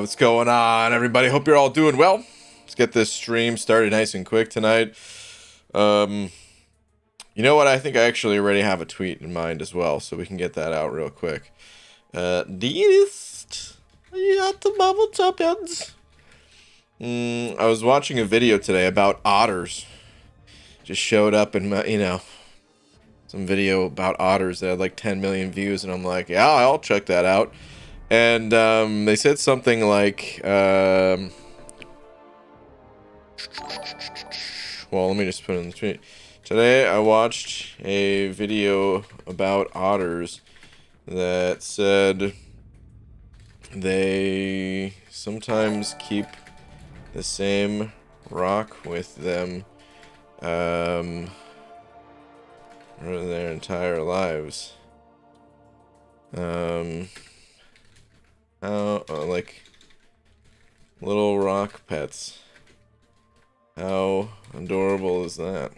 What's going on, everybody? Hope you're all doing well. Let's get this stream started nice and quick tonight. You know what? I think I actually already have a tweet in mind as well, so we can get that out real quick. Deist, you got the bubble champions. I was watching a video today about otters. Just showed up in my, some video about otters that had like 10 million views, and I'm like, yeah, I'll check that out. And they said something like, well, let me just put it in the tweet. Today I watched a video about otters that said they sometimes keep the same rock with them for their entire lives. Like little rock pets. How adorable is that?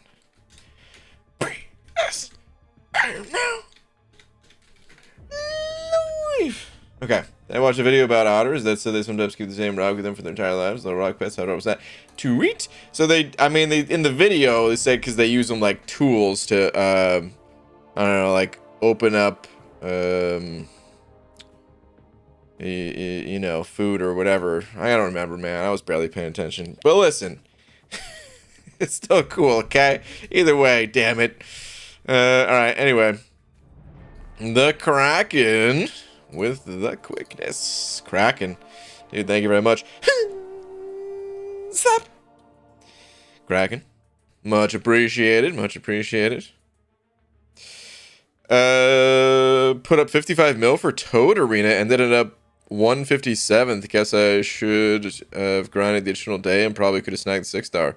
Okay, I watched a video about otters that said they sometimes keep the same rock with them for their entire lives. Little rock pets. How adorable is that? Tweet. So they in the video they said because they use them like tools to I don't know, like open up food or whatever. I don't remember, man. I was barely paying attention. But listen, it's still cool, okay? Either way, damn it. All right. Anyway, the Kraken with the quickness. Kraken, dude. Thank you very much. Stop. Kraken, much appreciated. Much appreciated. Put up 55 mil for Toad Arena, ended up 157th. Guess I should have grinded the additional day and probably could have snagged the 6-star.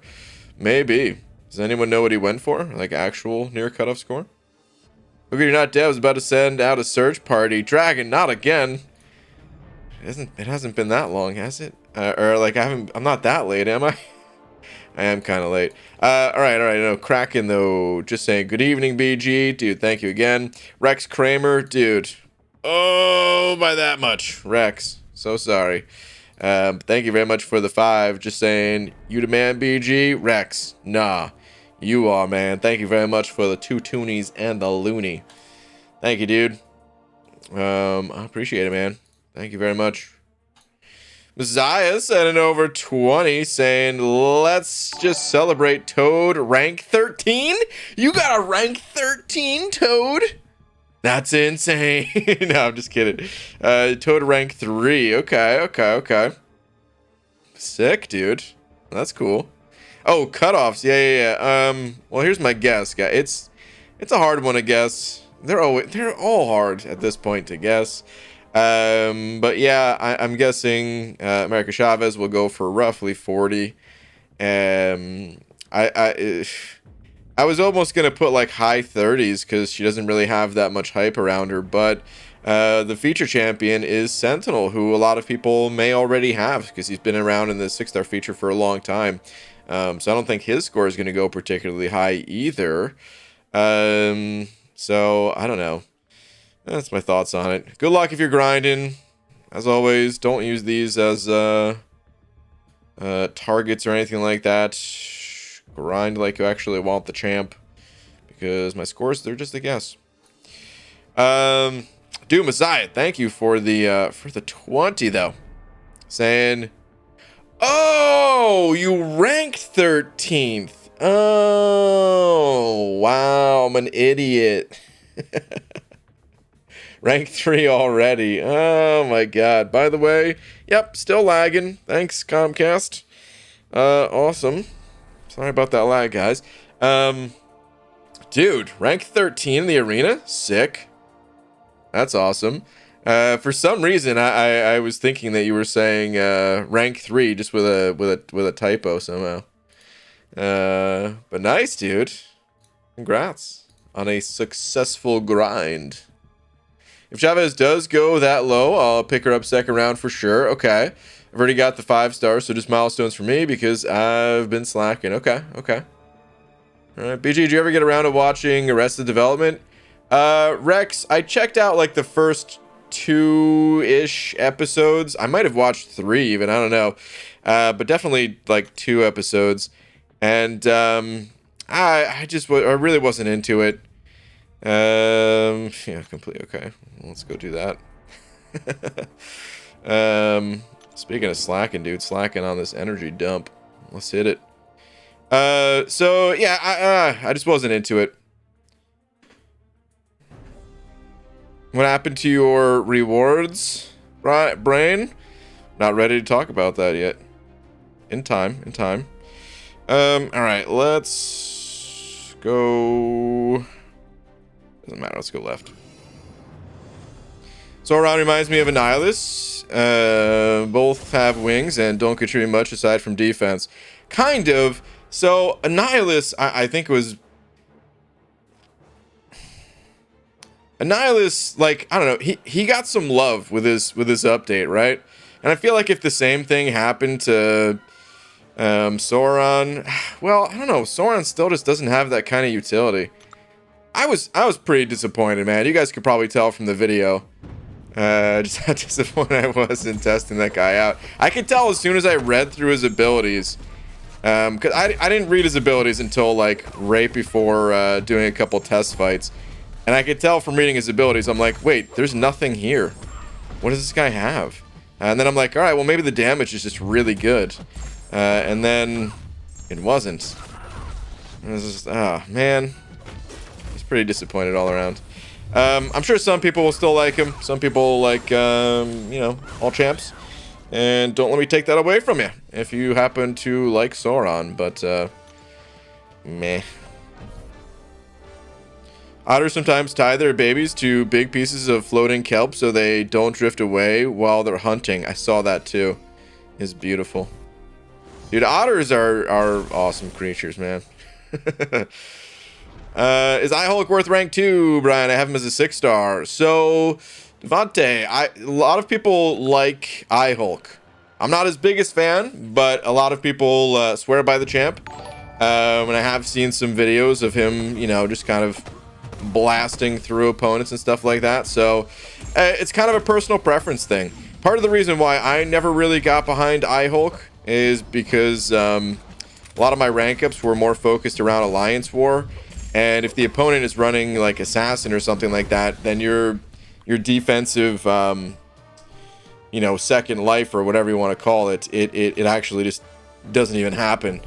Maybe. Does anyone know what he went for? Like actual near cutoff score? Look, you're not dead. I was about to send out a search party. Dragon, not again. It hasn't been that long, has it? Or like I'm not that late, am I? I am kind of late. All right. No, Kraken, though. Just saying, good evening, BG. Dude, thank you again. Rex Kramer, dude. Oh, by that much. Rex, so sorry. Thank you very much for the 5. Just saying, you the man, BG. Rex, nah. You are, man. Thank you very much for the 2 toonies and the loony. Thank you, dude. I appreciate it, man. Thank you very much. Messiah sending over 20 saying, let's just celebrate Toad rank 13. You got a rank 13, Toad? That's insane. No, I'm just kidding. Toad rank 3. Okay. Sick, dude. That's cool. Oh, cutoffs. Yeah. Well, here's my guess, guys. It's a hard one to guess. They're all hard at this point to guess. But yeah, I'm guessing America Chavez will go for roughly 40. I was almost gonna put like high 30s because she doesn't really have that much hype around her. But the feature champion is Sentinel, who a lot of people may already have because he's been around in the 6-star feature for a long time. So I don't think his score is gonna go particularly high either. So I don't know. That's my thoughts on it. Good luck if you're grinding. As always, don't use these as targets or anything like that. Grind like you actually want the champ. Because my scores, they're just a guess. Dude, Messiah, thank you for the 20 though. Saying, oh, you ranked 13th. Oh, wow, I'm an idiot. Rank 3 already. Oh my god. By the way, yep, still lagging. Thanks, Comcast. Awesome. Sorry about that lag, guys. Dude, rank 13 in the arena? Sick. That's awesome. For some reason, I was thinking that you were saying rank 3 just with a typo somehow. But nice, dude. Congrats on a successful grind. If Chavez does go that low, I'll pick her up second round for sure. Okay. I've already got the 5 stars, so just milestones for me because I've been slacking. Okay. All right. BG, did you ever get around to watching Arrested Development? Rex, I checked out like the first 2-ish episodes. I might have watched 3 even, I don't know. But definitely like 2 episodes. And I really wasn't into it. Yeah, completely okay. Let's go do that. Speaking of slacking, dude, slacking on this energy dump. Let's hit it. So yeah, I just wasn't into it. What happened to your rewards, brain? Not ready to talk about that yet. In time. All right, let's go. Doesn't matter. Let's go left. Sauron reminds me of Annihilus. Both have wings and don't contribute much aside from defense. Kind of. So Annihilus, I think it was. Annihilus, like, I don't know, he got some love with this update, right? And I feel like if the same thing happened to Sauron, well, I don't know, Sauron still just doesn't have that kind of utility. I was pretty disappointed, man. You guys could probably tell from the video just how disappointed I was in testing that guy out. I could tell as soon as I read through his abilities, because I didn't read his abilities until like right before doing a couple test fights. And I could tell from reading his abilities, I'm like, wait, there's nothing here. What does this guy have? And then I'm like, all right, well, maybe the damage is just really good. And then it wasn't. It was just, oh, man. He's pretty disappointed all around. I'm sure some people will still like him. Some people like, you know, all champs. And don't let me take that away from you if you happen to like Sauron. But, meh. Otters sometimes tie their babies to big pieces of floating kelp so they don't drift away while they're hunting. I saw that too. It's beautiful. Dude, otters are awesome creatures, man. Is iHulk worth rank 2, Brian? I have him as a 6-star. So, Devante, a lot of people like iHulk. I'm not his biggest fan, but a lot of people swear by the champ. And I have seen some videos of him, you know, just kind of blasting through opponents and stuff like that. So it's kind of a personal preference thing. Part of the reason why I never really got behind iHulk is because a lot of my rank ups were more focused around Alliance War, and if the opponent is running like Assassin or something like that, then your defensive you know, second life or whatever you want to call it, it actually just doesn't even happen.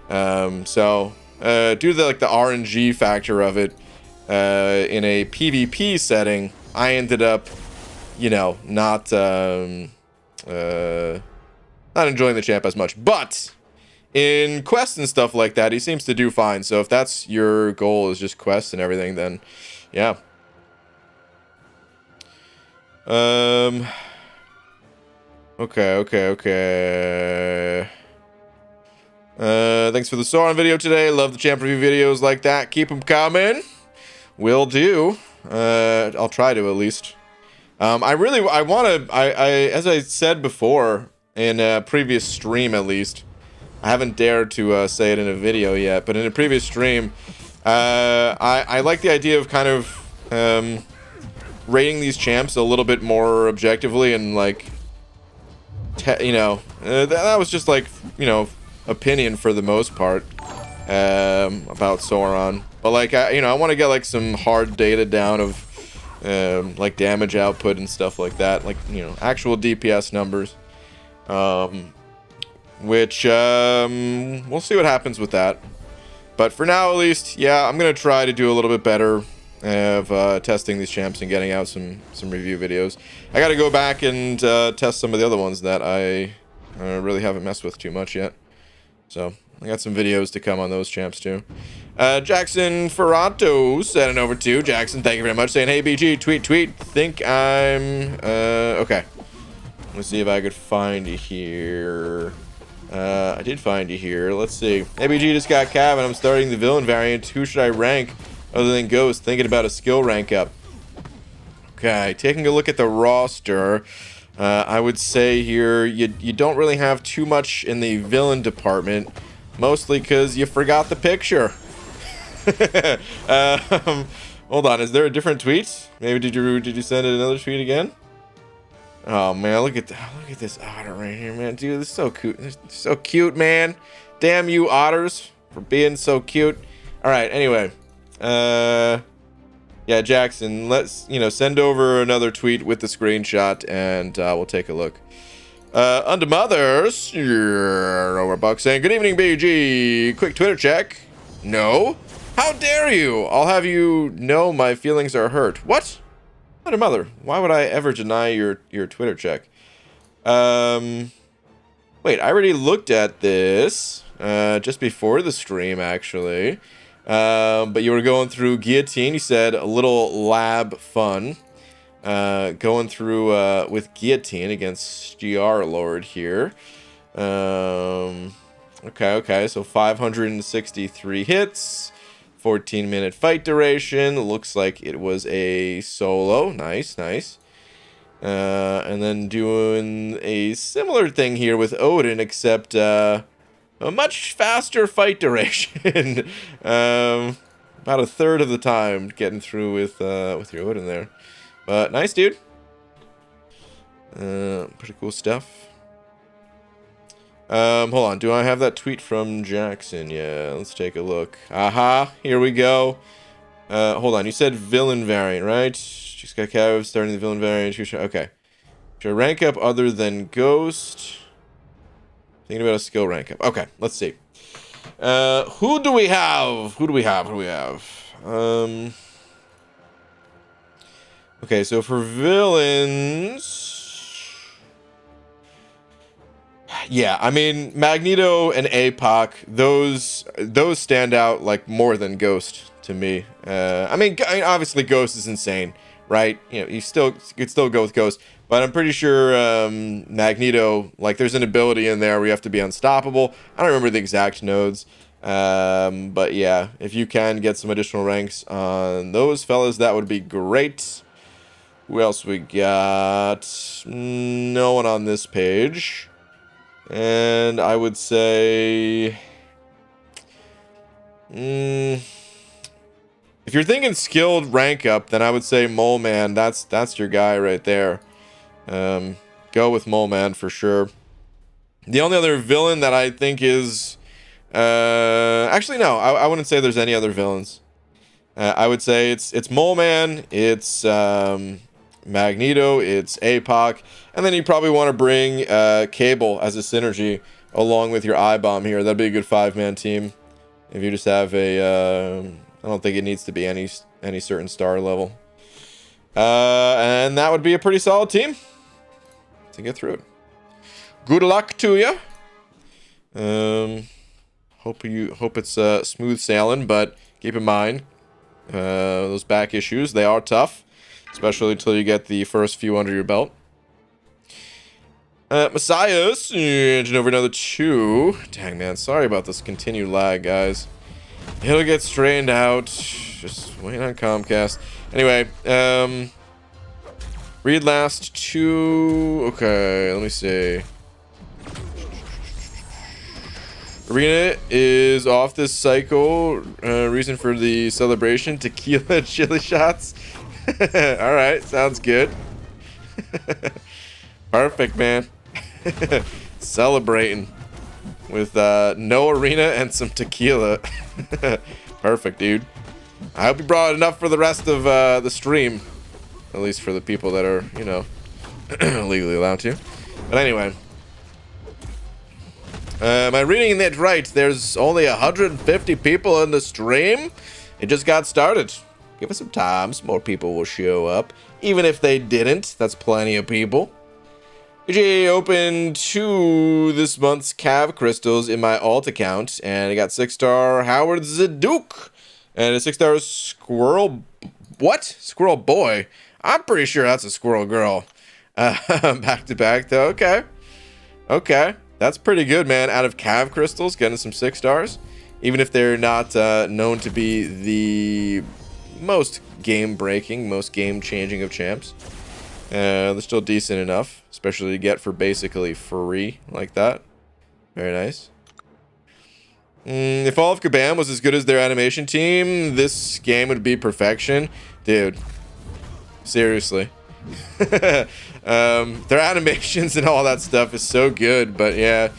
So due to the RNG factor of it, in a PvP setting, I ended up, you know, not enjoying the champ as much. But in quests and stuff like that, he seems to do fine. So if that's your goal, is just quests and everything, then yeah. Okay. Thanks for the Sauron video today. Love the champ review videos like that. Keep them coming. Will do. I'll try to at least. I want to, as I said before in a previous stream at least, I haven't dared to say it in a video yet, but in a previous stream, I like the idea of kind of rating these champs a little bit more objectively and like, you know, that was just like, you know, opinion for the most part about Sauron. But like, you know, I want to get like some hard data down of like damage output and stuff like that, like, you know, actual DPS numbers, which we'll see what happens with that. But for now, at least, yeah, I'm gonna try to do a little bit better of testing these champs and getting out some review videos. I got to go back and test some of the other ones that I really haven't messed with too much yet. So I got some videos to come on those champs too. Jackson Ferrato sending over to Jackson. Thank you very much. Saying, hey BG, tweet. Think I'm okay. Let's see if I could find you here. I did find you here. Let's see. Hey BG, just got Cav and I'm starting the villain variant. Who should I rank other than Ghost? Thinking about a skill rank up. Okay, taking a look at the roster. I would say here you don't really have too much in the villain department, mostly because you forgot the picture. Hold on, is there a different tweet? Maybe did you send it another tweet again? Oh man, look at this otter right here, man. Dude, this is so cute. This is so cute, man. Damn you otters for being so cute. All right, anyway. Yeah, Jackson, let's, send over another tweet with the screenshot and we'll take a look. Under Mothers, Overbuck saying, good evening, BG. Quick Twitter check. No. How dare you? I'll have you know my feelings are hurt. What? Under Mother, why would I ever deny your Twitter check? Wait, I already looked at this just before the stream, actually. But you were going through Guillotine. You said a little lab fun. Going through with Guillotine against GR Lord here. Okay. So 563 hits. 14-minute fight duration. Looks like it was a solo. Nice. And then doing a similar thing here with Odin, except a much faster fight duration. About a third of the time getting through with your Odin there. But nice, dude. Pretty cool stuff. Hold on. Do I have that tweet from Jackson? Yeah, let's take a look. Aha, here we go. Hold on. You said villain variant, right? She's got Cav starting the villain variant. Okay. Should I rank up other than Ghost? Thinking about a skill rank up. Okay, let's see. Who do we have? Okay, so for villains... Yeah, I mean, Magneto and APOC, those stand out like more than Ghost to me. I mean, obviously Ghost is insane, right? You could still go with Ghost, but I'm pretty sure Magneto, like, there's an ability in there where you have to be unstoppable. I don't remember the exact nodes, but yeah, if you can get some additional ranks on those fellas, that would be great. Who else we got? No one on this page. And I would say... if you're thinking skilled rank up, then I would say Mole Man. That's your guy right there. Go with Mole Man for sure. The only other villain that I think is... actually, no. I wouldn't say there's any other villains. I would say it's Mole Man, it's Magneto, it's APOC, and then you probably want to bring Cable as a synergy along with your I-Bomb here. That'd be a good 5-man team. If you just have a... I don't think it needs to be any certain star level. And that would be a pretty solid team to get through it. Good luck to you. Hope it's smooth sailing, but keep in mind those back issues, they are tough, especially until you get the first few under your belt. Messiahs, engine over another 2. Dang, man, sorry about this continued lag, guys. It'll get strained out. Just waiting on Comcast. Anyway, read last 2. Okay, let me see. Arena is off this cycle. Reason for the celebration: tequila chili shots. All right, sounds good. Perfect, man. Celebrating with no arena and some tequila. Perfect, dude. I hope you brought enough for the rest of the stream, at least for the people that are, legally allowed to. But anyway, am I reading that right? There's only 150 people in the stream. It just got started. Give us some time. Some more people will show up. Even if they didn't, that's plenty of people. BJ opened 2 this month's Cav crystals in my alt account, and I got 6-star Howard Zadook and a 6-star Squirrel. What? Squirrel Boy? I'm pretty sure that's a Squirrel Girl. Back to back though. Okay, that's pretty good, man. Out of Cav crystals, getting some 6 stars, even if they're not known to be the most game-breaking, most game-changing of champs. They're still decent enough, especially to get for basically free like that. Very nice. If all of Kabam was as good as their animation team, this game would be perfection. Dude, seriously. Their animations and all that stuff is so good, but yeah,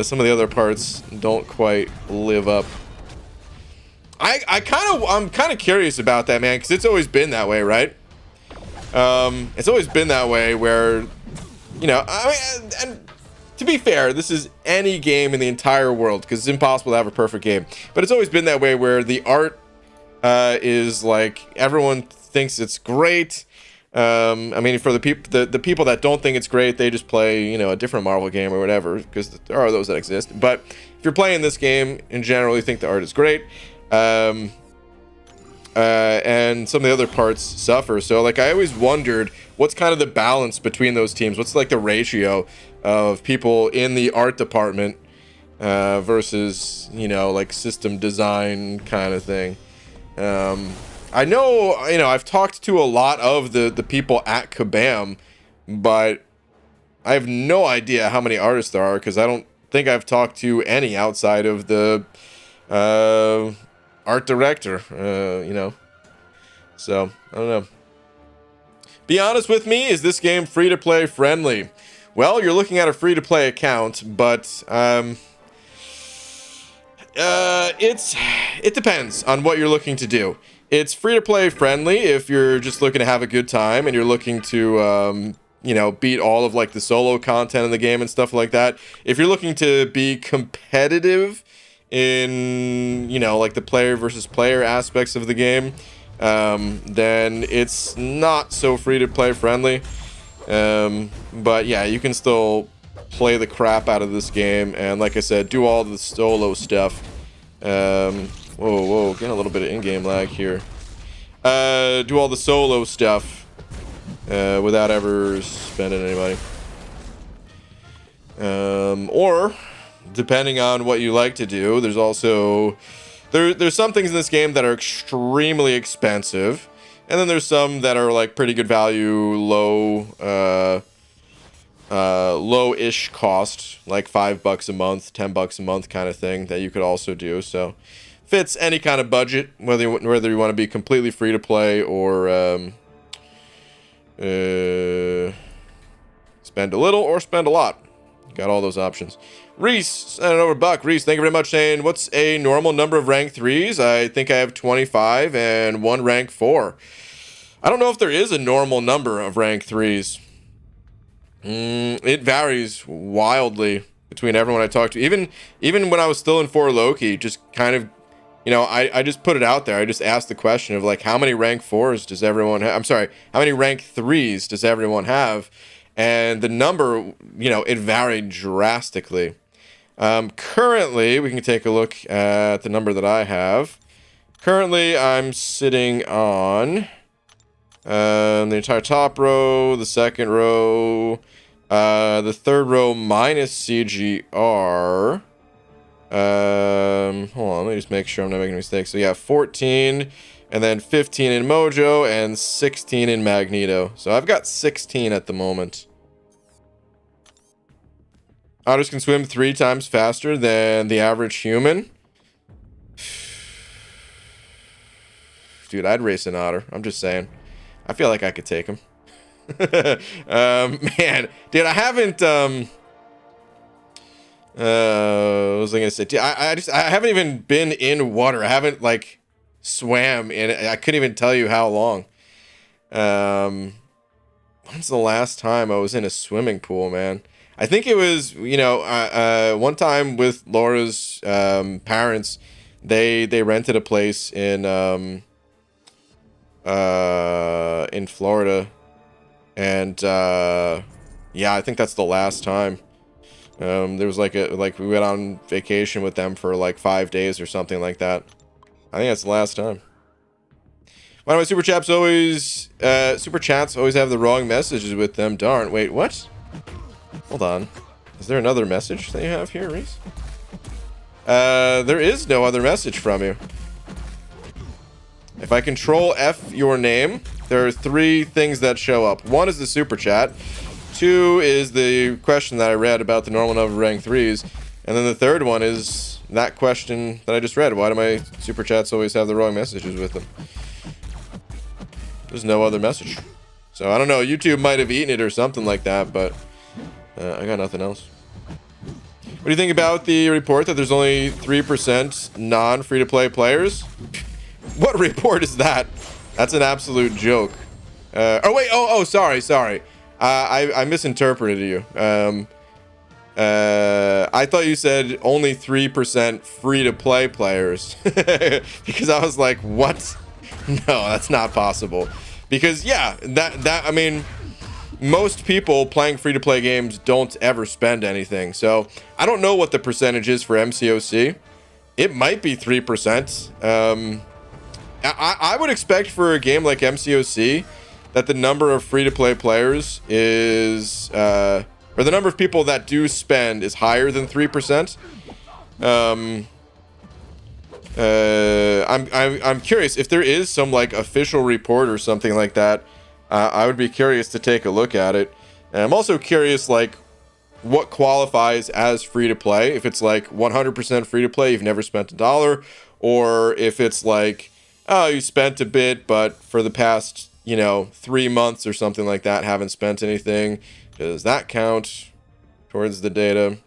some of the other parts don't quite live up. I'm kind of curious about that, man, because it's always been that way, right? It's always been that way where, you know, I mean, and to be fair, this is any game in the entire world, because it's impossible to have a perfect game. But it's always been that way where the art is like, everyone thinks it's great. I mean, for the people that don't think it's great, they just play, you know, a different Marvel game or whatever, because there are those that exist. But if you're playing this game in general, you think the art is great. And some of the other parts suffer. So, like, I always wondered what's kind of the balance between those teams. What's like the ratio of people in the art department versus, you know, like system design kind of thing. I know, you know, I've talked to a lot of the people at Kabam, but I have no idea how many artists there are, because I don't think I've talked to any outside of the art director, you know. So, I don't know. Be honest with me, is this game free-to-play friendly? Well, you're looking at a free-to-play account, but it depends on what you're looking to do. It's free-to-play friendly if you're just looking to have a good time and you're looking to, you know, beat all of like the solo content in the game and stuff like that. If you're looking to be competitive in, you know, like the player versus player aspects of the game, then it's not so free-to-play friendly. But yeah, you can still play the crap out of this game, and like I said, do all the solo stuff. Whoa, getting a little bit of in-game lag here. Do all the solo stuff without ever spending any money. Or depending on what you like to do, there's also there's some things in this game that are extremely expensive, and then there's some that are like pretty good value, low-ish cost, like $5 a month, $10 a month kind of thing that you could also do. So fits any kind of budget, whether you want to be completely free to play or spend a little or spend a lot. Got all those options. Reese, sent it over Buck. Reese, thank you very much, saying, what's a normal number of rank 3s? I think I have 25 and one rank 4. I don't know if there is a normal number of rank 3s. It varies wildly between everyone I talk to. Even when I was still in 4 Loki, just kind of, you know, I just put it out there. I just asked the question of like, how many rank 4s does everyone have? I'm sorry, how many rank 3s does everyone have? And the number, you know, it varied drastically. Currently, we can take a look at the number that I have. Currently, I'm sitting on the entire top row, the second row, the third row minus CGR. Hold on, let me just make sure I'm not making a mistake. So yeah, 14, and then 15 in Mojo, and 16 in Magneto. So I've got 16 at the moment. Otters can swim 3 times faster than the average human. Dude, I'd race an otter. I'm just saying. I feel like I could take him. Man, dude, I haven't, what was I gonna say? Dude, I haven't even been in water. I haven't, like, swam in it. I couldn't even tell you how long. When's the last time I was in a swimming pool, man? I think it was, you know, one time with Laura's parents, they rented a place in Florida, and yeah, I think that's the last time. There was like we went on vacation with them for like 5 days or something like that. I think that's the last time. Why do my super chats always have the wrong messages with them? Darn. Wait, what? Hold on. Is there another message that you have here, Reese? There is no other message from you. If I control F your name, there are 3 things that show up. 1 is the super chat. 2 is the question that I read about the normal number of rank 3s. And then the 3rd one is that question that I just read. Why do my super chats always have the wrong messages with them? There's no other message. So I don't know. YouTube might have eaten it or something like that, but I got nothing else. What do you think about the report that there's only 3% non-free-to-play players? What report is that? That's an absolute joke. Oh wait, sorry. I misinterpreted you. I thought you said only 3% free-to-play players. Because I was like, what? No, that's not possible. Because yeah, I mean, most people playing free-to-play games don't ever spend anything. So I don't know what the percentage is for MCOC. It might be 3%. I would expect for a game like MCOC that the number of free-to-play players is, or the number of people that do spend is higher than 3%. I'm curious if there is some like official report or something like that. I would be curious to take a look at it. And I'm also curious like what qualifies as free-to-play. If it's like 100% free-to-play, you've never spent $1, or if it's like, oh, you spent a bit, but for the past, 3 months or something like that, haven't spent anything. Does that count towards the data?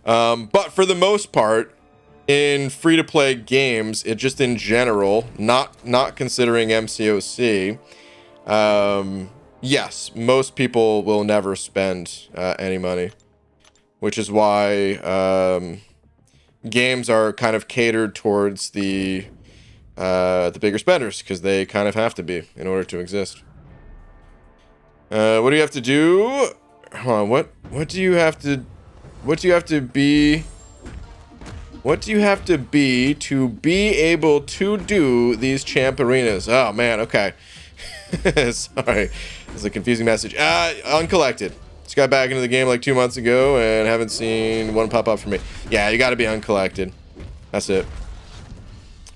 But for the most part, in free-to-play games, it just in general, not considering MCOC, yes, most people will never spend any money, which is why games are kind of catered towards the bigger spenders, because they kind of have to be in order to exist. What do you have to do? Hold on, what do you have to be? What do you have to be able to do these champ arenas? Oh man, okay. Sorry, it's a confusing message. Uncollected. Just got back into the game like 2 months ago and haven't seen one pop up for me. Yeah, you gotta be uncollected. That's it.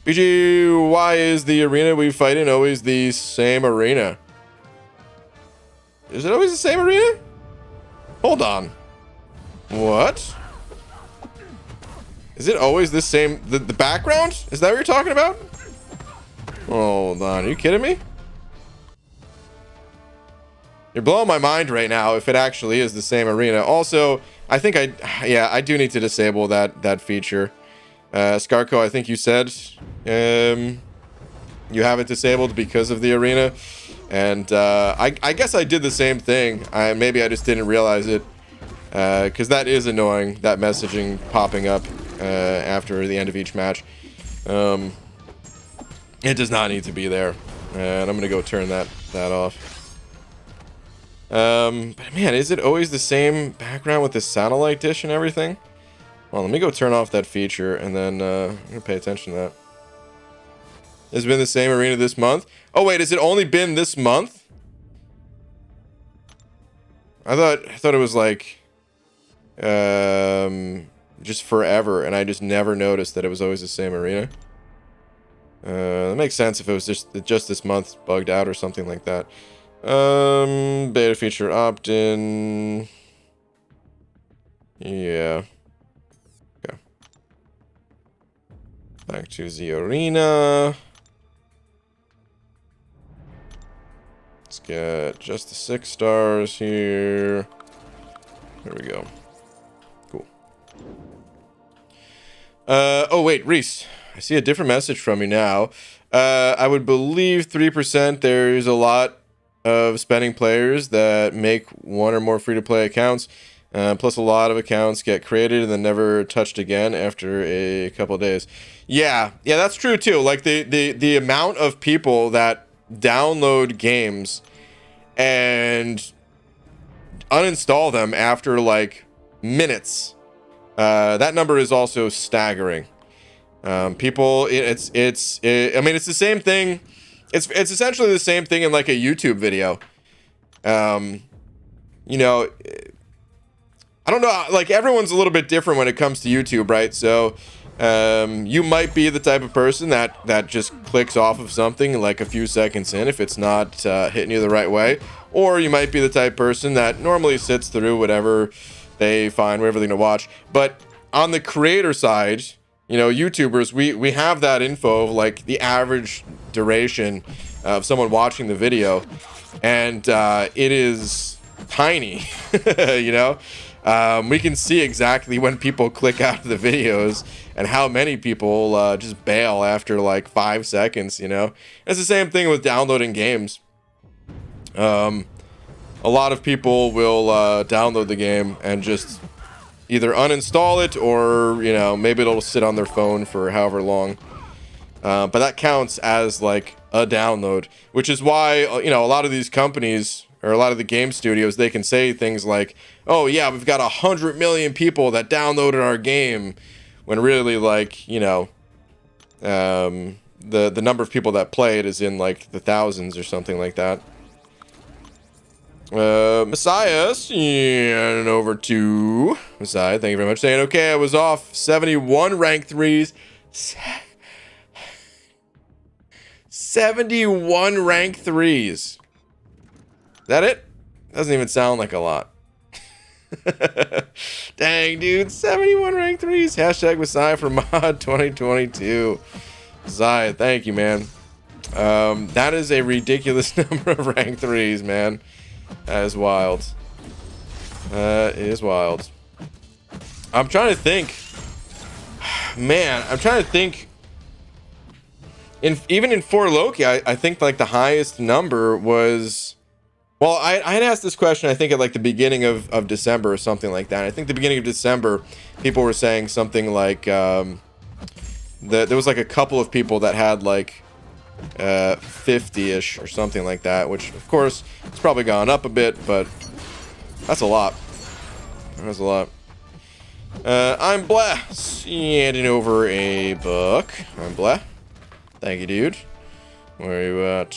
BG, why is the arena we fight in always the same arena? Is it always the same arena? Hold on. What? Is it always the same? The background? Is that what you're talking about? Hold on. Are you kidding me? You're blowing my mind right now if it actually is the same arena. Also, I think I do need to disable that feature. Scarco, I think you said you have it disabled because of the arena. And I guess I did the same thing. Maybe I just didn't realize it. Because that is annoying, that messaging popping up after the end of each match. It does not need to be there. And I'm going to go turn that off. But man, is it always the same background with the satellite dish and everything? Well, let me go turn off that feature, and then I'm going to pay attention to that. Has it been the same arena this month? Oh wait, has it only been this month? I thought it was like just forever, and I just never noticed that it was always the same arena. That makes sense if it was just this month bugged out or something like that. Beta feature opt-in. Yeah. Okay. Back to the arena. Let's get just the 6 stars here. There we go. Cool. Oh wait, Reese. I see a different message from you now. I would believe 3%. There's a lot of spending players that make 1 or more free-to-play accounts. Plus a lot of accounts get created and then never touched again after a couple days. Yeah, that's true too. Like the amount of people that download games and uninstall them after like minutes. That number is also staggering. People, I mean, it's the same thing. It's essentially the same thing in like a YouTube video. You know, I don't know, like everyone's a little bit different when it comes to YouTube, right? So you might be the type of person that just clicks off of something like a few seconds in if it's not hitting you the right way. Or you might be the type of person that normally sits through whatever they find, whatever they're going to watch. But on the creator side, you know, YouTubers, we have that info of like the average duration of someone watching the video, and it is tiny. You know, we can see exactly when people click out of the videos and how many people just bail after like 5 seconds. You know, it's the same thing with downloading games. A lot of people will download the game and just either uninstall it, or, you know, maybe it'll sit on their phone for however long. But that counts as like a download, which is why, you know, a lot of these companies, or a lot of the game studios, they can say things like, oh yeah, we've got 100 million people that downloaded our game, when really, like, you know, the number of people that play it is in like the thousands or something like that. Messiah, and over to Messiah, thank you very much, saying, okay, I was off 71 rank 3s. 71 rank 3s. That it? Doesn't even sound like a lot. Dang, dude, 71 rank 3s. Hashtag Messiah for mod 2022. Messiah, thank you, man. That is a ridiculous number of rank 3s, man. That is wild. It is wild. I'm trying to think. Man, I'm trying to think. Even in 4 Loki, I think like the highest number was. Well, I had asked this question, I think at like the beginning of December or something like that. I think the beginning of December, people were saying something like there was like a couple of people that had like 50-ish or something like that, which of course it's probably gone up a bit, but that's a lot. That's a lot. I'm Blah, handing over a book. I'm Blah. Thank you, dude. Where are you at?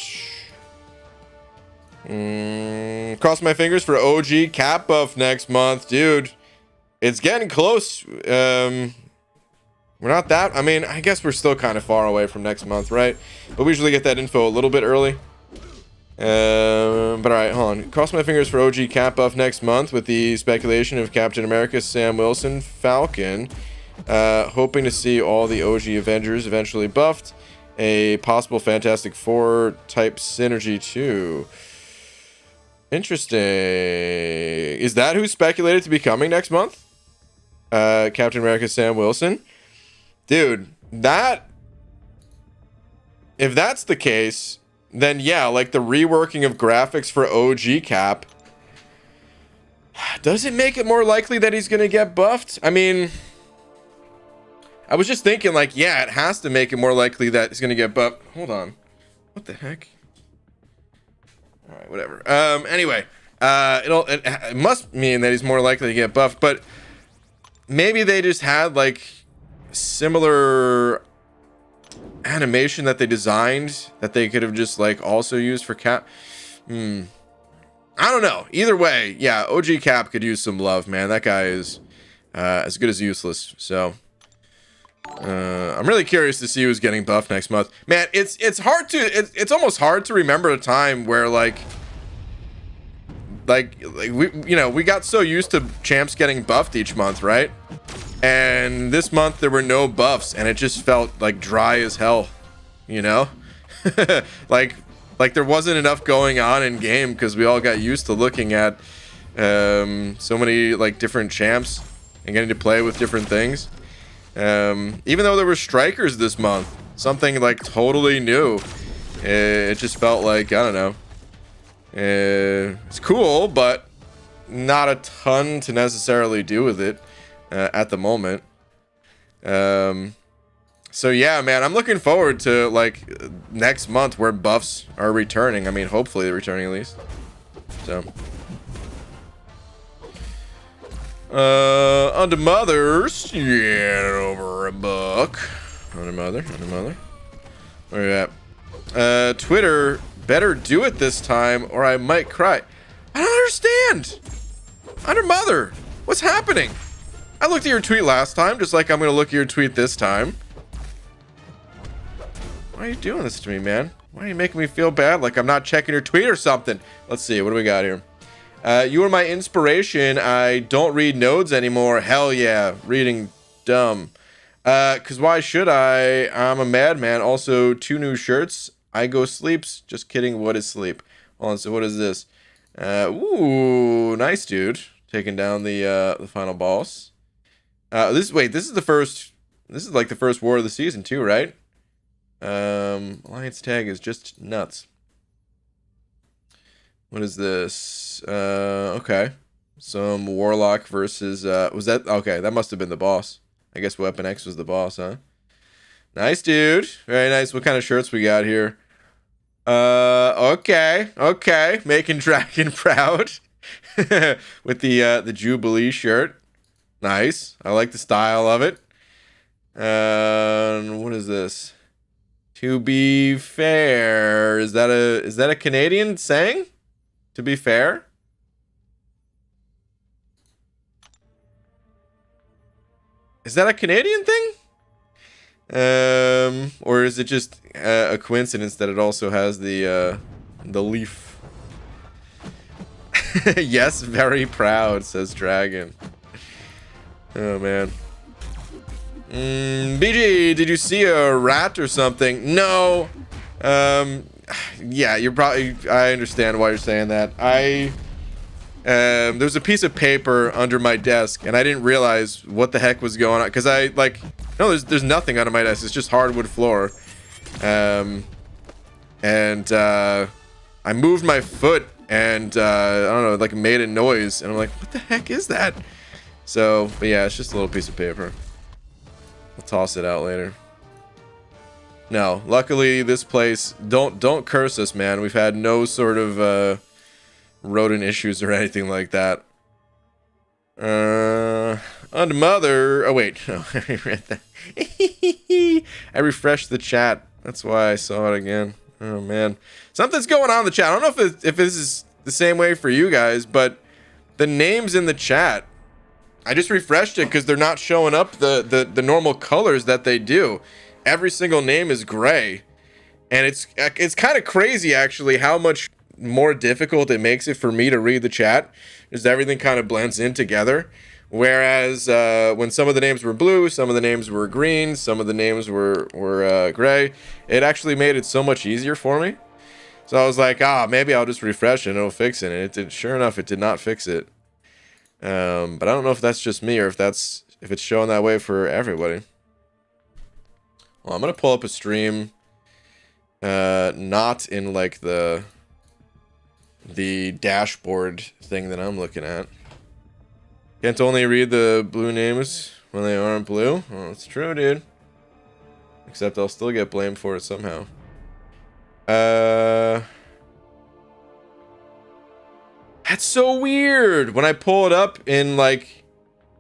Cross my fingers for OG cap buff next month, dude. It's getting close. We're not that, I mean, I guess we're still kind of far away from next month, right? But we usually get that info a little bit early. But alright, hold on. Cross my fingers for OG cap buff next month with the speculation of Captain America, Sam Wilson, Falcon. Hoping to see all the OG Avengers eventually buffed. A possible Fantastic Four type synergy too. Interesting. Is that who's speculated to be coming next month? Captain America, Sam Wilson? Dude, if that's the case, then yeah, like the reworking of graphics for OG Cap, does it make it more likely that he's gonna get buffed? I mean, I was just thinking like, yeah, it has to make it more likely that he's gonna get buffed. Hold on, what the heck? All right, whatever. Anyway, it must mean that he's more likely to get buffed, but maybe they just had like similar animation that they designed that they could have just like also used for Cap. I don't know. Either way, yeah, OG Cap could use some love, man. That guy is as good as useless. So I'm really curious to see who's getting buffed next month. Man, it's hard to it's almost hard to remember a time where like we, you know, we got so used to champs getting buffed each month, right? And this month there were no buffs, and it just felt like dry as hell, you know? like there wasn't enough going on in game because we all got used to looking at so many like different champs and getting to play with different things. Even though there were strikers this month, something like totally new, it just felt like, I don't know, it's cool, but not a ton to necessarily do with it at the moment. So yeah, man, I'm looking forward to like next month where buffs are returning. I mean, hopefully they're returning at least. So on to mothers. Yeah, over a book. On to mother. Where you at? Twitter better do it this time or I might cry. I don't understand. Under mother, what's happening? I looked at your tweet last time, just like I'm gonna look at your tweet this time. Why are you doing this to me, man? Why are you making me feel bad like I'm not checking your tweet or something? Let's see, what do we got here? You are my inspiration. I don't read nodes anymore. Hell yeah, reading dumb. Cause why should I? I'm a madman. Also, 2 new shirts. I go sleeps. Just kidding. What is sleep? Hold on. So what is this? Ooh, nice dude. Taking down the final boss. This is the first. This is like the first war of the season too, right? Alliance tag is just nuts. What is this? Okay. Some Warlock versus, was that? Okay, that must have been the boss. I guess Weapon X was the boss, huh? Nice, dude. Very nice. What kind of shirts we got here? Okay. Okay. Making Dragon proud. With the Jubilee shirt. Nice. I like the style of it. What is this? To be fair, is that a Canadian saying? To be fair? Is that a Canadian thing? Or is it just a coincidence that it also has the leaf? Yes, very proud, says Dragon. Oh man. BG, did you see a rat or something? No. Yeah, you're probably. I understand why you're saying that. There's a piece of paper under my desk, and I didn't realize what the heck was going on because there's nothing under my desk. It's just hardwood floor. I moved my foot, and I don't know, like made a noise, and I'm like, what the heck is that? So, but yeah, it's just a little piece of paper. I'll toss it out later. No, luckily this place, don't curse us, man. We've had no sort of rodent issues or anything like that. On mother. Oh wait, no, I read that. I refreshed the chat. That's why I saw it again. Oh man, something's going on in the chat. I don't know if this is the same way for you guys, but the names in the chat, I just refreshed it because they're not showing up the normal colors that they do. Every single name is gray, and it's kind of crazy actually how much more difficult it makes it for me to read the chat, because everything kind of blends in together. Whereas when some of the names were blue, some of the names were green, some of the names were gray, it actually made it so much easier for me. So I was like, maybe I'll just refresh it and it'll fix it. And it did. Sure enough, it did not fix it. But I don't know if that's just me or if it's showing that way for everybody. Well, I'm gonna pull up a stream, not in like the dashboard thing that I'm looking at. Can't only read the blue names when they aren't blue. Well, it's true, dude. Except I'll still get blamed for it somehow. That's so weird. When I pull it up in like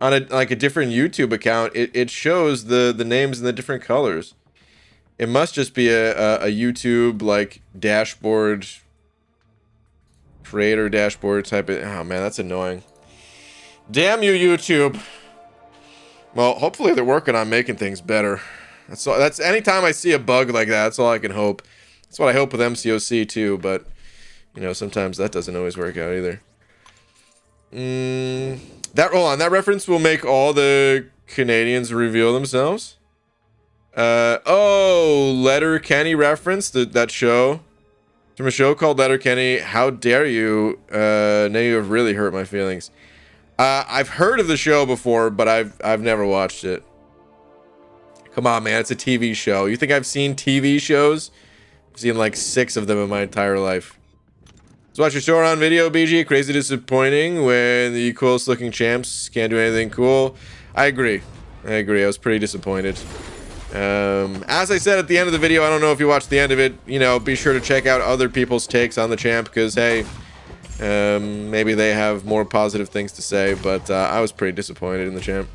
on a different YouTube account, it shows the names in the different colors. It must just be a YouTube like dashboard, creator dashboard type of. Oh man, that's annoying. Damn you, YouTube. Well, hopefully they're working on making things better. That's anytime I see a bug like that, that's all I can hope. That's what I hope with MCOC too, but you know, sometimes that doesn't always work out either. That reference will make all the Canadians reveal themselves. Letter Kenny reference, that show. From a show called Letter Kenny. How dare you? Now you have really hurt my feelings. I've heard of the show before, but I've never watched it. Come on, man, it's a TV show. You think I've seen TV shows? I've seen like 6 of them in my entire life. So watch your show on video, BG. Crazy disappointing when the coolest looking champs can't do anything cool. I agree. I was pretty disappointed. As I said at the end of the video, I don't know if you watched the end of it, you know, be sure to check out other people's takes on the champ, because hey, maybe they have more positive things to say, but I was pretty disappointed in the champ.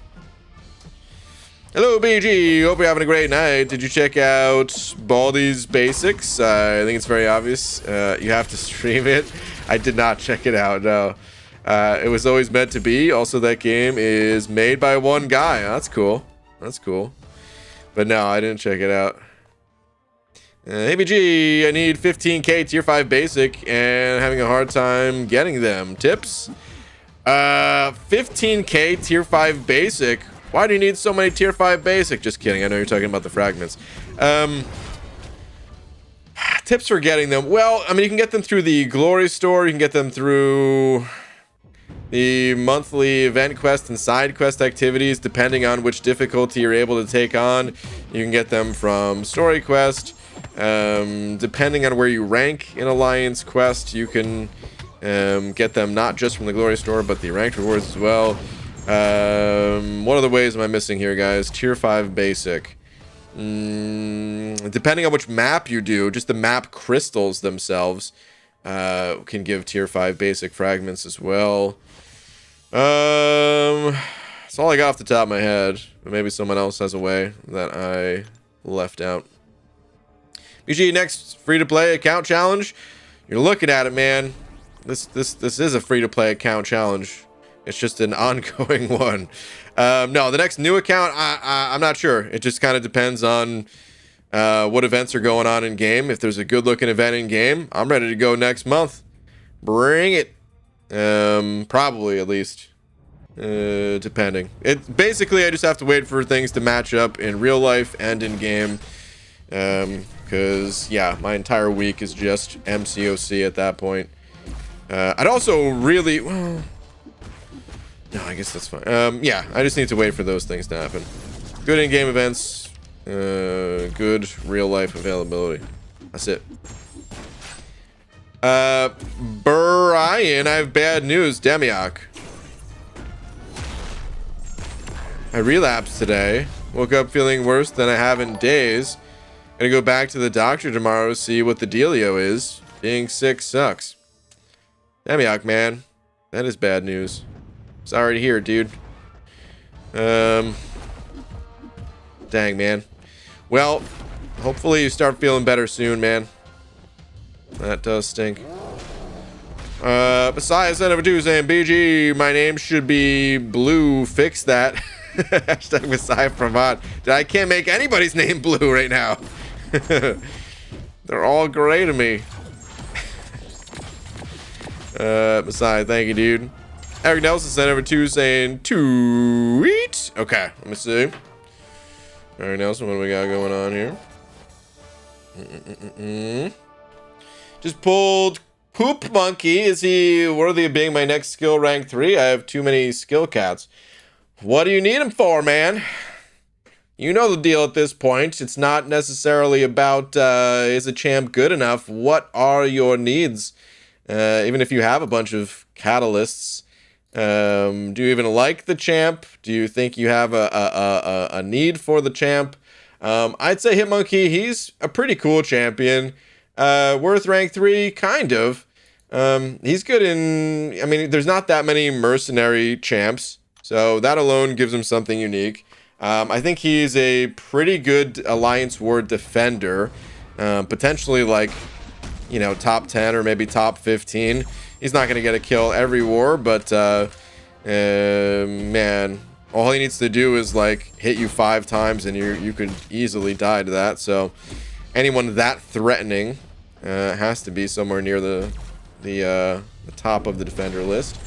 Hello, BG. Hope you're having a great night. Did you check out Baldi's Basics? I think it's very obvious. You have to stream it. I did not check it out, no. It was always meant to be. Also, that game is made by one guy. That's cool. That's cool. But no, I didn't check it out. Hey, BG, I need 15k tier 5 basic and having a hard time getting them. Tips? 15k tier 5 basic? Why do you need so many tier 5 basic? Just kidding. I know you're talking about the fragments. Tips for getting them. Well, I mean, you can get them through the Glory Store. You can get them through the monthly event quest and side quest activities, depending on which difficulty you're able to take on. You can get them from Story Quest. Depending on where you rank in Alliance Quest, you can get them not just from the Glory Store, but the ranked rewards as well. What other ways am I missing here, guys? Tier 5 basic. Depending on which map you do, just the map crystals themselves can give tier 5 basic fragments as well. That's all I got off the top of my head. But maybe someone else has a way that I left out. BG, next free-to-play account challenge. You're looking at it, man. This is a free-to-play account challenge. It's just an ongoing one. No, the next new account, I'm not sure. It just kind of depends on what events are going on in game. If there's a good-looking event in game, I'm ready to go next month. Bring it. Probably at least. Depending. Basically, I just have to wait for things to match up in real life and in game. Because, yeah, my entire week is just MCOC at that point. I'd also really... Well, no, I guess that's fine. Yeah, I just need to wait for those things to happen. Good in-game events. Good real-life availability. That's it. Brian, I have bad news. Demiok. I relapsed today. Woke up feeling worse than I have in days. Gonna go back to the doctor tomorrow, see what the dealio is. Being sick sucks. Demiok, man. That is bad news. Sorry to hear, dude. Dang, man. Well, hopefully you start feeling better soon, man. That does stink. Besides, that over Tuesday and BG, my name should be Blue. Fix that. Hashtag Messiah Pravat. I can't make anybody's name Blue right now. They're all gray to me. Messiah, thank you, dude. Eric Nelson sent over to saying tweet. Okay, let me see. Eric Nelson, what do we got going on here? Just pulled Poop Monkey. Is he worthy of being my next skill rank 3? I have too many skill cats. What do you need him for, man? You know the deal at this point. It's not necessarily about is a champ good enough. What are your needs? Even if you have a bunch of catalysts. Do you even like the champ? Do you think you have a need for the champ? I'd say Hitmonkey, he's a pretty cool champion. Worth rank 3, kind of. He's good in... I mean, there's not that many mercenary champs, so that alone gives him something unique. I think he's a pretty good Alliance War defender. Potentially, like, you know, top 10 or maybe top 15. He's not going to get a kill every war, but, man, all he needs to do is, like, hit you 5 times and you could easily die to that. So, anyone that threatening has to be somewhere near the top of the defender list.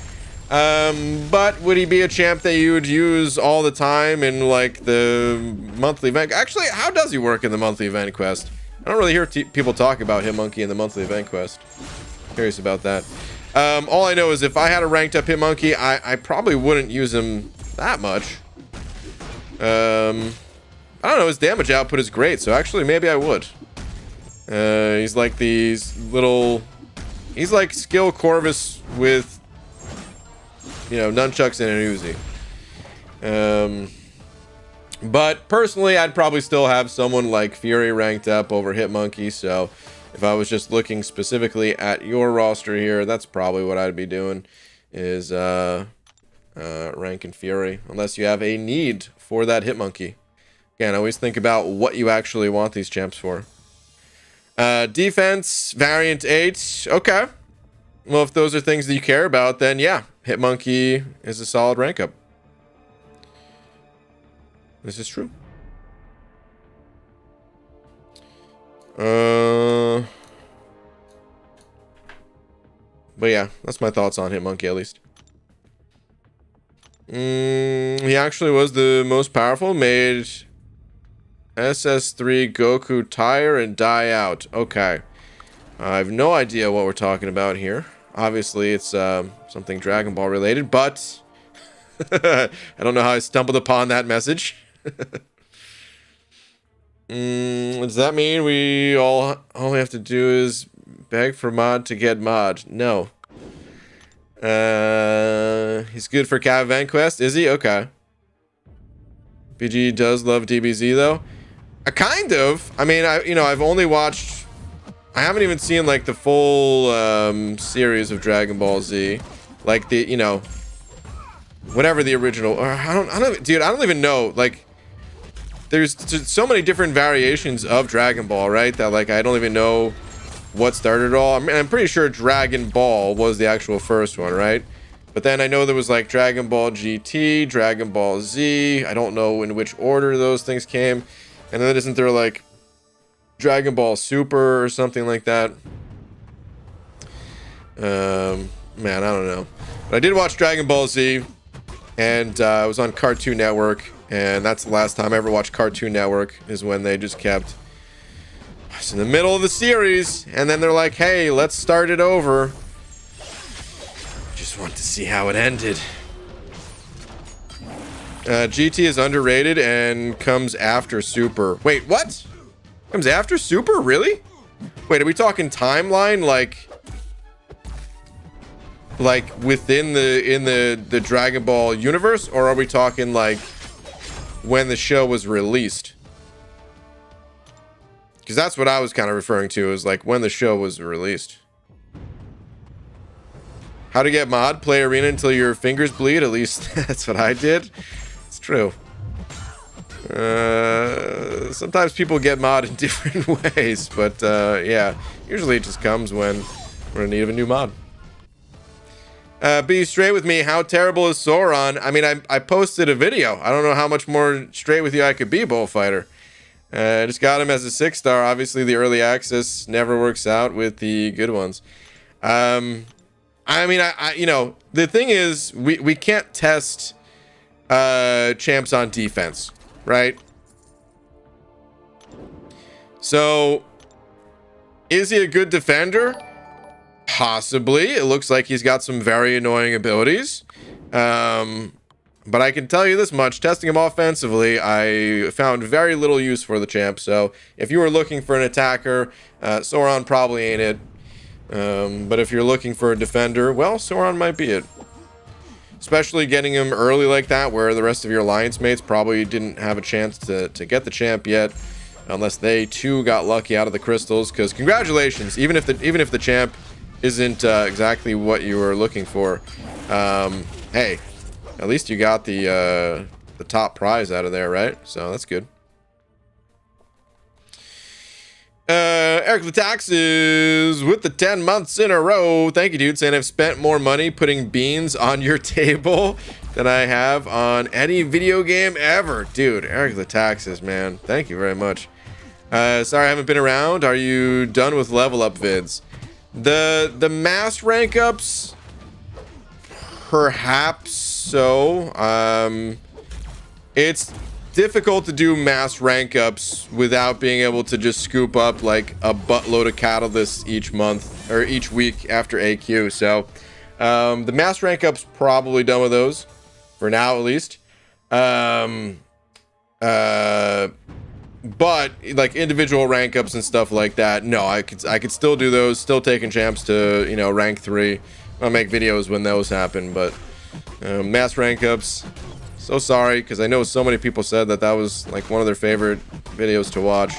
But would he be a champ that you would use all the time in, like, the monthly event? Actually, how does he work in the monthly event quest? I don't really hear people talk about Hitmonkey in the monthly event quest. Curious about that. All I know is if I had a ranked up Hitmonkey, I probably wouldn't use him that much. I don't know, his damage output is great, so actually maybe I would. He's like these little... He's like Skill Corvus with, you know, nunchucks and an Uzi. But personally, I'd probably still have someone like Fury ranked up over Hitmonkey, so... If I was just looking specifically at your roster here, that's probably what I'd be doing, is ranking Fury, unless you have a need for that Hitmonkey. Again, always think about what you actually want these champs for. Defense, variant 8, okay. Well, if those are things that you care about, then yeah, Hitmonkey is a solid rank up. This is true. But yeah, that's my thoughts on Hitmonkey at least. He actually was the most powerful, made SS3 Goku tire and die out. Okay. I have no idea what we're talking about here. Obviously, it's something Dragon Ball related, but I don't know how I stumbled upon that message. Does that mean we all we have to do is beg for mod to get mod? No. He's good for Caravan Quest, is he? Okay. BG does love DBZ though. Kind of. I mean, I've only watched. I haven't even seen like the full series of Dragon Ball Z, like the whatever the original. Or I don't, dude. I don't even know. Like, there's so many different variations of Dragon Ball, right? That like I don't even know what started it all. I mean, I'm pretty sure Dragon Ball was the actual first one, right? But then I know there was like Dragon Ball GT, Dragon Ball Z. I don't know in which order those things came. And then isn't there like Dragon Ball Super or something like that? Man, I don't know. But I did watch Dragon Ball Z, and it was on Cartoon Network, and that's the last time I ever watched Cartoon Network, is when they just kept us in the middle of the series, and then they're like, hey, let's start it over. Just want to see how it ended. GT is underrated and comes after Super. Wait, what? Comes after Super? Really? Wait, are we talking timeline? Like within the Dragon Ball universe? Or are we talking like when the show was released? Because that's what I was kind of referring to, is like when the show was released. How to get mod? Play arena until your fingers bleed. At least that's what I did. It's true. Sometimes people get mod in different ways, but yeah, usually it just comes when we're in need of a new mod. Be straight with me. How terrible is Sauron? I mean, I posted a video. I don't know how much more straight with you I could be, Bullfighter. I just got him as a 6-star. Obviously, the early access never works out with the good ones. I mean, the thing is, we can't test champs on defense, right? So, is he a good defender? Possibly. It looks like he's got some very annoying abilities. But I can tell you this much. Testing him offensively, I found very little use for the champ. So, if you were looking for an attacker, Sauron probably ain't it. But if you're looking for a defender, well, Sauron might be it. Especially getting him early like that, where the rest of your alliance mates probably didn't have a chance to get the champ yet, unless they too got lucky out of the crystals. Because congratulations, even if the champ isn't exactly what you were looking for, hey, at least you got the top prize out of there, right? So that's good. Eric the Taxes with the 10 months in a row. Thank you, dude. Saying I've spent more money putting beans on your table than I have on any video game ever. Dude, Eric the Taxes, man. Thank you very much. Sorry I haven't been around. Are you done with level up vids? The mass rank ups, perhaps so. It's difficult to do mass rank ups without being able to just scoop up like a buttload of catalysts each month or each week after AQ. So the mass rank ups, probably done with those for now, at least. But like individual rank ups and stuff like that, no, I could still do those, still taking champs to, rank 3. I'll make videos when those happen, but mass rank ups, so sorry, because I know so many people said that was like one of their favorite videos to watch.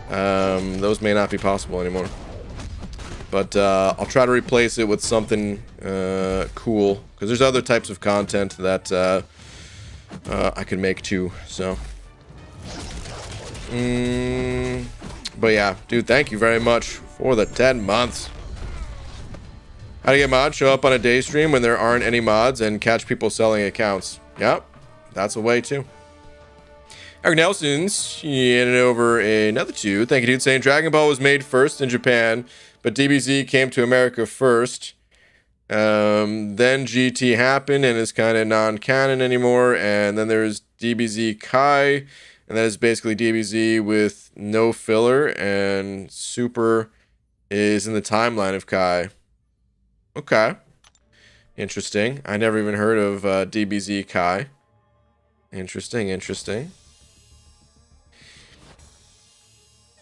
Those may not be possible anymore. But I'll try to replace it with something cool, because there's other types of content that I can make too, so. But yeah, dude, thank you very much for the 10 months. How to get mods? Show up on a day stream when there aren't any mods and catch people selling accounts. Yep, that's a way too. Eric Nelson's handed over another 2. Thank you, dude. Saying Dragon Ball was made first in Japan, but DBZ came to America first. Then GT happened and is kind of non-canon anymore. And then there's DBZ Kai, and that is basically DBZ with no filler, and Super is in the timeline of Kai. Okay. Interesting. I never even heard of DBZ Kai. Interesting, interesting.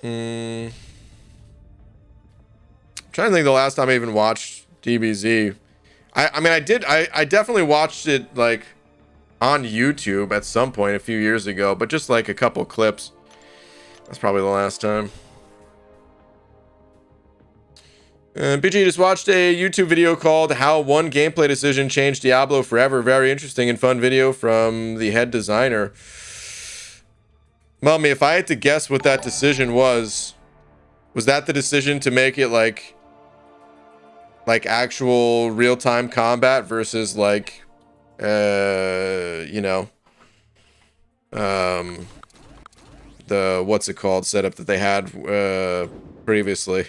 I'm trying to think the last time I even watched DBZ. I mean, I definitely watched it, like, on YouTube at some point a few years ago, but just, like, a couple clips. That's probably the last time. BG just watched a YouTube video called How One Gameplay Decision Changed Diablo Forever. Very interesting and fun video from the head designer. Mommy, if I had to guess what that decision was that the decision to make it like actual real-time combat versus like, you know, the, what's it called, setup that they had previously?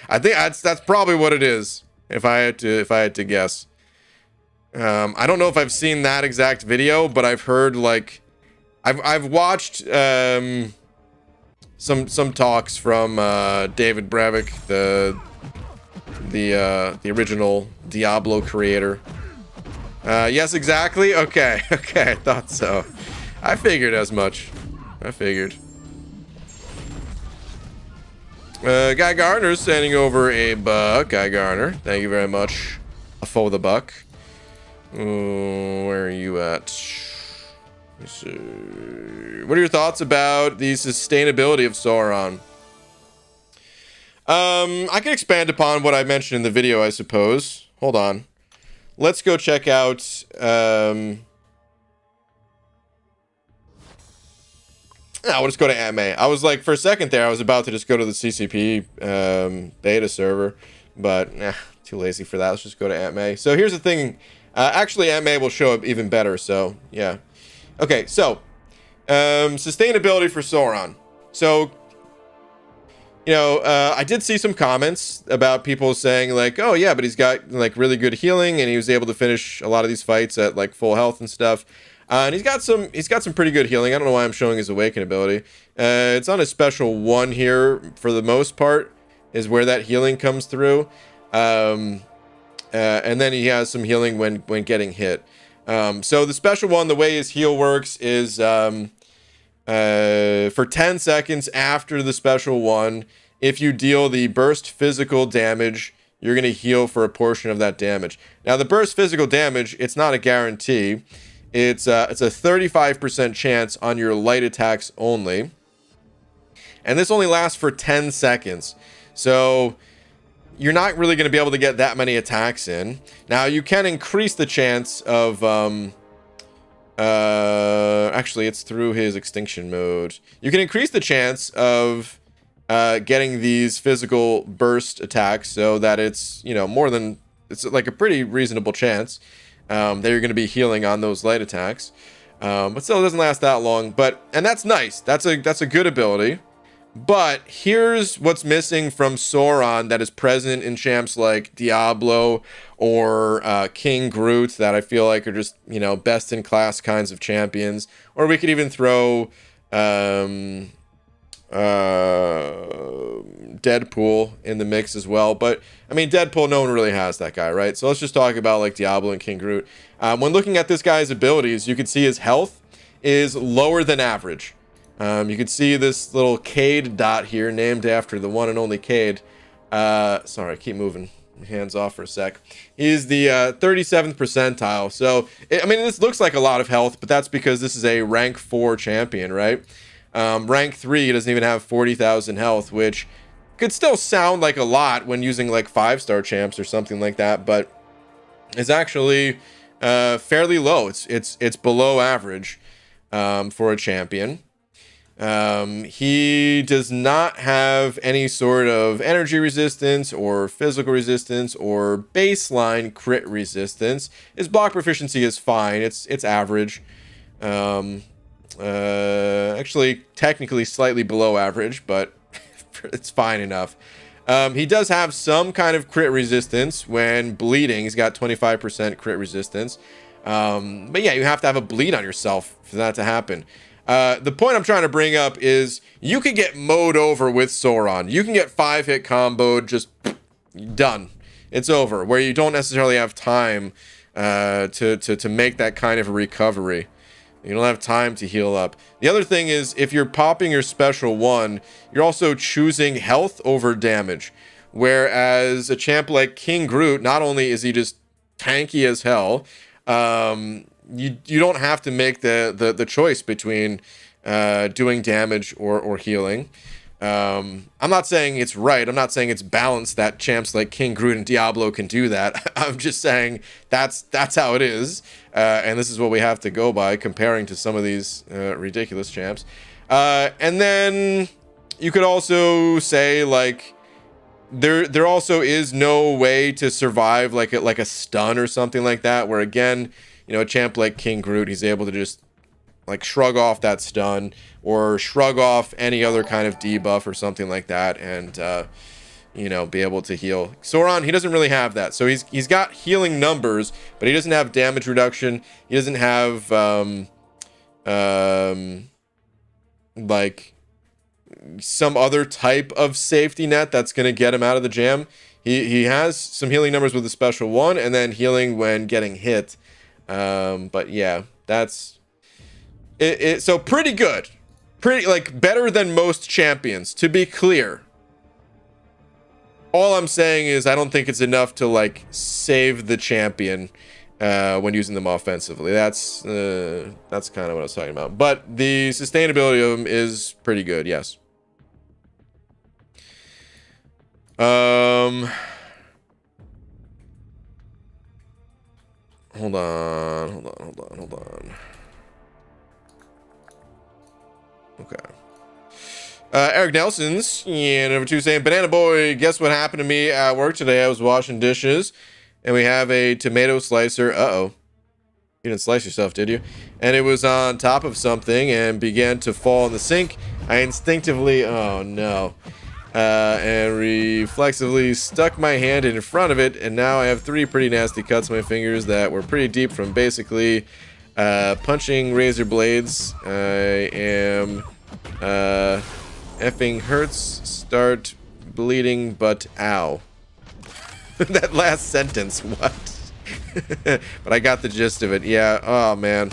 I think that's probably what it is. If I had to guess, I don't know if I've seen that exact video, but I've heard like, I've watched some talks from David Brevik, the original Diablo creator. Yes, exactly. Okay, okay, I thought so. I figured as much. I figured. Guy Garner's sending over a buck. Guy Garner, thank you very much for the buck. Where are you at? Let's see. What are your thoughts about the sustainability of Sauron? I can expand upon what I mentioned in the video, I suppose. Hold on. Let's go check out... we'll just go to AMA. I was like, for a second there, I was about to just go to the CCP beta server, but too lazy for that. Let's just go to AMA. So here's the thing. Actually, AMA will show up even better, so yeah. Okay, so sustainability for Sauron. So, you know, I did see some comments about people saying like, oh yeah, but he's got like really good healing and he was able to finish a lot of these fights at like full health and stuff. And he's got some pretty good healing. I don't know why I'm showing his awaken ability. It's on a special one here for the most part is where that healing comes through. And then he has some healing when getting hit. So the special one, the way his heal works is for 10 seconds after the special one, if you deal the burst physical damage, you're going to heal for a portion of that damage. Now, the burst physical damage, it's not a guarantee. It's a 35% chance on your light attacks only. And this only lasts for 10 seconds. So you're not really going to be able to get that many attacks in. Now, you can increase the chance of... actually, it's through his extinction mode. You can increase the chance of getting these physical burst attacks so that it's, you know, more than... It's like a pretty reasonable chance. That you're going to be healing on those light attacks, but still it doesn't last that long. And that's nice. That's a good ability. But here's what's missing from Sauron that is present in champs like Diablo or King Groot that I feel like are just, you know, best in class kinds of champions. Or we could even throw Deadpool in the mix as well. But I mean, Deadpool, no one really has that guy, right? So let's just talk about like Diablo and King Groot. When looking at this guy's abilities, you can see his health is lower than average. You can see this little Cade dot here named after the one and only Cade. Sorry, keep moving hands off for a sec. He's the 37th percentile. So I mean, this looks like a lot of health, but that's because this is a rank 4 champion, right? Rank 3 doesn't even have 40,000 health, which could still sound like a lot when using like 5-star champs or something like that, but it's actually fairly low. It's below average for a champion. He does not have any sort of energy resistance or physical resistance or baseline crit resistance. His block proficiency is fine. It's average. Actually technically slightly below average, but it's fine enough. He does have some kind of crit resistance when bleeding. He's got 25% crit resistance. But yeah, you have to have a bleed on yourself for that to happen. The point I'm trying to bring up is you could get mowed over with Sauron. You can get 5-hit comboed, just done. It's over, where you don't necessarily have time to make that kind of a recovery. You don't have time to heal up. The other thing is, if you're popping your special one, you're also choosing health over damage. Whereas a champ like King Groot, not only is he just tanky as hell, you don't have to make the choice between doing damage or healing. I'm not saying it's right. I'm not saying it's balanced that champs like King Groot and Diablo can do that. I'm just saying that's how it is. And this is what we have to go by, comparing to some of these ridiculous champs. And then you could also say, like, there also is no way to survive like a stun or something like that, where again, you know, a champ like King Groot, he's able to just like shrug off that stun or shrug off any other kind of debuff or something like that, and you know, be able to heal. Sauron, he doesn't really have that. So he's got healing numbers, but he doesn't have damage reduction. He doesn't have like some other type of safety net that's going to get him out of the jam. He has some healing numbers with a special one, and then healing when getting hit. But yeah, that's it. So pretty good. Pretty, like, better than most champions, to be clear. All I'm saying is I don't think it's enough to, like, save the champion when using them offensively. That's kind of what I was talking about. But the sustainability of them is pretty good, yes. Hold on. Okay. Eric Nelson's, yeah, number 2 saying, Banana Boy, guess what happened to me at work today? I was washing dishes, and we have a tomato slicer. Uh-oh. You didn't slice yourself, did you? And it was on top of something and began to fall in the sink. I instinctively, oh no, and reflexively stuck my hand in front of it, and now I have 3 pretty nasty cuts on my fingers that were pretty deep from basically punching razor blades. I am effing hurts, start bleeding, but ow. That last sentence, what? But I got the gist of it. Yeah, oh man.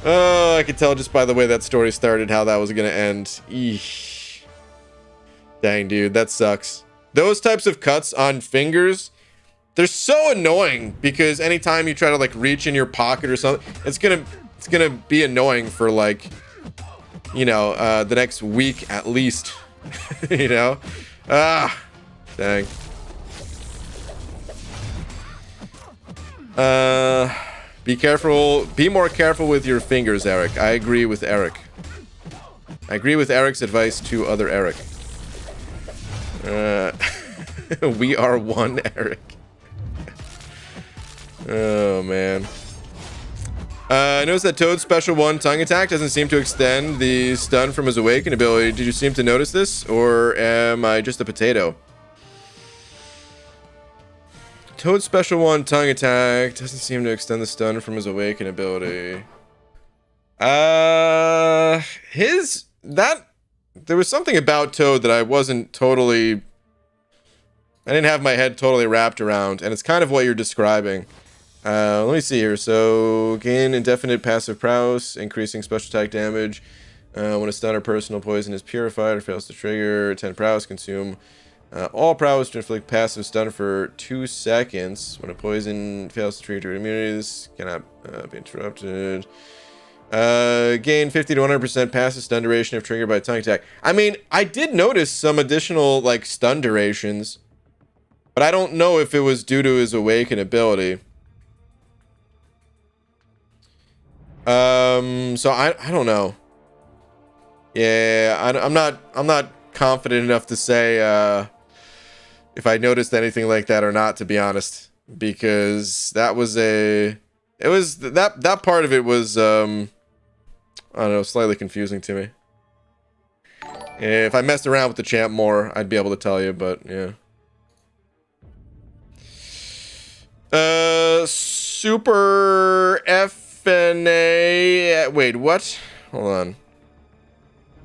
Oh, I could tell just by the way that story started how that was gonna end. Eesh. Dang, dude, that sucks. Those types of cuts on fingers, they're so annoying, because anytime you try to like reach in your pocket or something, it's gonna be annoying for, like, you know, the next week at least. You know? Ah, dang. Be careful. Be more careful with your fingers, Eric. I agree with Eric. I agree with Eric's advice to other Eric. We are one Eric. Oh, man. I noticed that Toad's special one, Tongue Attack, doesn't seem to extend the stun from his Awaken ability. Did you seem to notice this, or am I just a potato? Toad's special one, Tongue Attack, doesn't seem to extend the stun from his Awaken ability. There was something about Toad that I wasn't totally... I didn't have my head totally wrapped around, and it's kind of what you're describing. Let me see here. So, gain indefinite passive prowess, increasing special attack damage. When a stun or personal poison is purified or fails to trigger, 10 prowess, consume all prowess to inflict passive stun for 2 seconds. When a poison fails to trigger immunity, this cannot be interrupted. Gain 50 to 100% passive stun duration if triggered by tongue attack. I mean, I did notice some additional, like, stun durations, but I don't know if it was due to his Awaken ability. So I don't know. Yeah, I'm not confident enough to say if I noticed anything like that or not, to be honest, because that part of it was I don't know, slightly confusing to me. If I messed around with the champ more, I'd be able to tell you, but yeah. Super FNA. Wait, what? Hold on.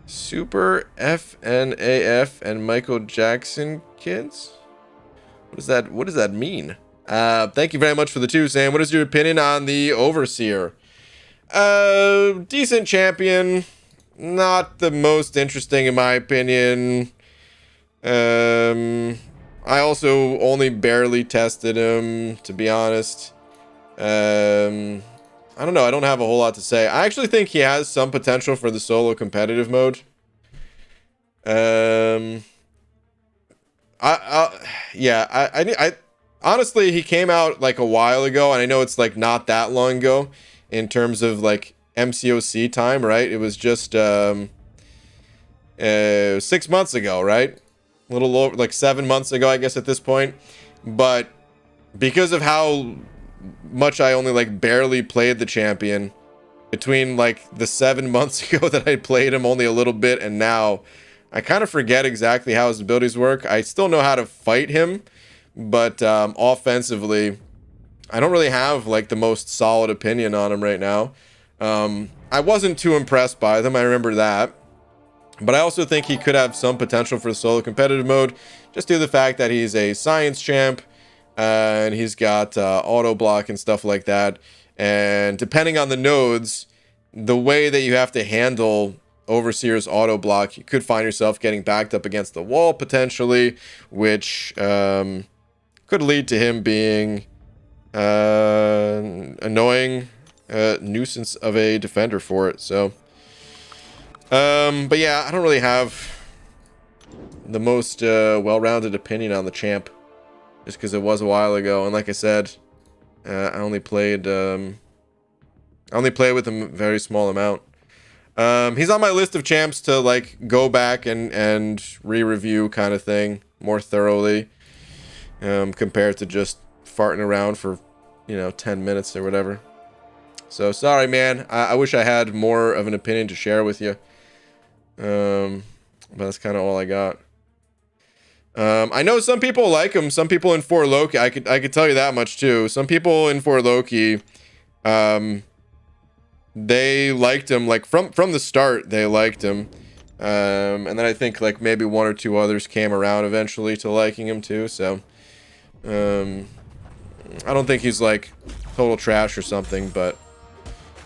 Super FNAF and Michael Jackson kids? What does that mean? Thank you very much for the 2, Sam. What is your opinion on the Overseer? Decent champion. Not the most interesting in my opinion. I also only barely tested him, to be honest. I don't know. I don't have a whole lot to say. I actually think he has some potential for the solo competitive mode. I honestly, he came out like a while ago, and I know it's like not that long ago in terms of like MCOC time, right? It was just 6 months ago, right? A little over, like 7 months ago, I guess at this point. But because of how much I only like barely played the champion between like the 7 months ago that I played him only a little bit and now, I kind of forget exactly how his abilities work. I still know how to fight him, but offensively, I don't really have like the most solid opinion on him right now. I wasn't too impressed by them, I remember that. But I also think he could have some potential for the solo competitive mode, just due to the fact that he's a science champ, and he's got auto block and stuff like that. And depending on the nodes, the way that you have to handle Overseer's auto block, you could find yourself getting backed up against the wall potentially, which could lead to him being annoying nuisance of a defender for it. So but yeah, I don't really have the most well-rounded opinion on the champ, just because it was a while ago, and like I said, I only played with him a very small amount. He's on my list of champs to like go back and re-review kind of thing more thoroughly, compared to just farting around for 10 minutes or whatever. So sorry, man. I wish I had more of an opinion to share with you. But that's kind of all I got. I know some people like him. Some people in 4 Loki, I could tell you that much too. Some people in 4 Loki, they liked him like from the start. They liked him, and then I think like maybe 1 or 2 others came around eventually to liking him too. So, I don't think he's like total trash or something, but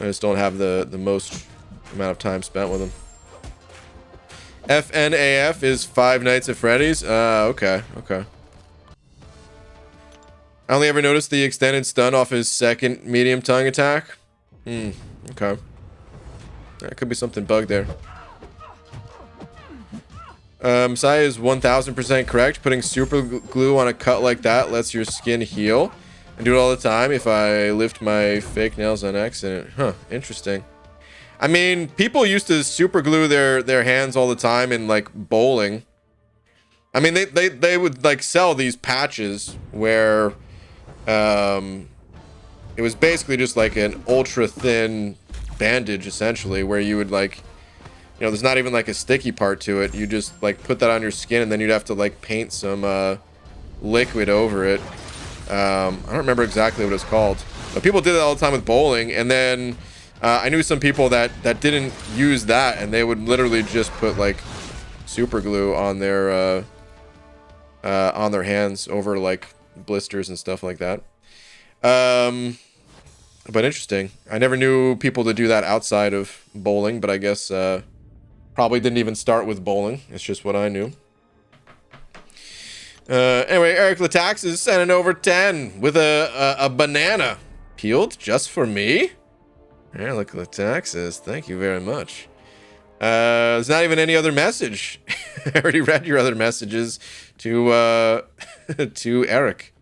I just don't have the most amount of time spent with him. FNAF is Five Nights at Freddy's. Okay. I only ever noticed the extended stun off his second medium tongue attack. Okay. That could be something bugged there. Sai is 1000% correct. Putting super glue on a cut like that lets your skin heal. I do it all the time if I lift my fake nails on accident. Huh, interesting. I mean, people used to super glue their hands all the time in like bowling. I mean, they would like sell these patches where it was basically just like an ultra thin bandage essentially, where you would like, there's not even like a sticky part to it. You just like put that on your skin and then you'd have to like paint some liquid over it. I don't remember exactly what it's called, but people did that all the time with bowling. And then I knew some people that didn't use that, and they would literally just put like super glue on their hands over like blisters and stuff like that. But interesting. I never knew people to do that outside of bowling, but I guess probably didn't even start with bowling. It's just what I knew. Anyway, Eric Latax is sending over 10 with a banana peeled just for me. Eric Latax says, thank you very much. There's not even any other message. I already read your other messages to to Eric.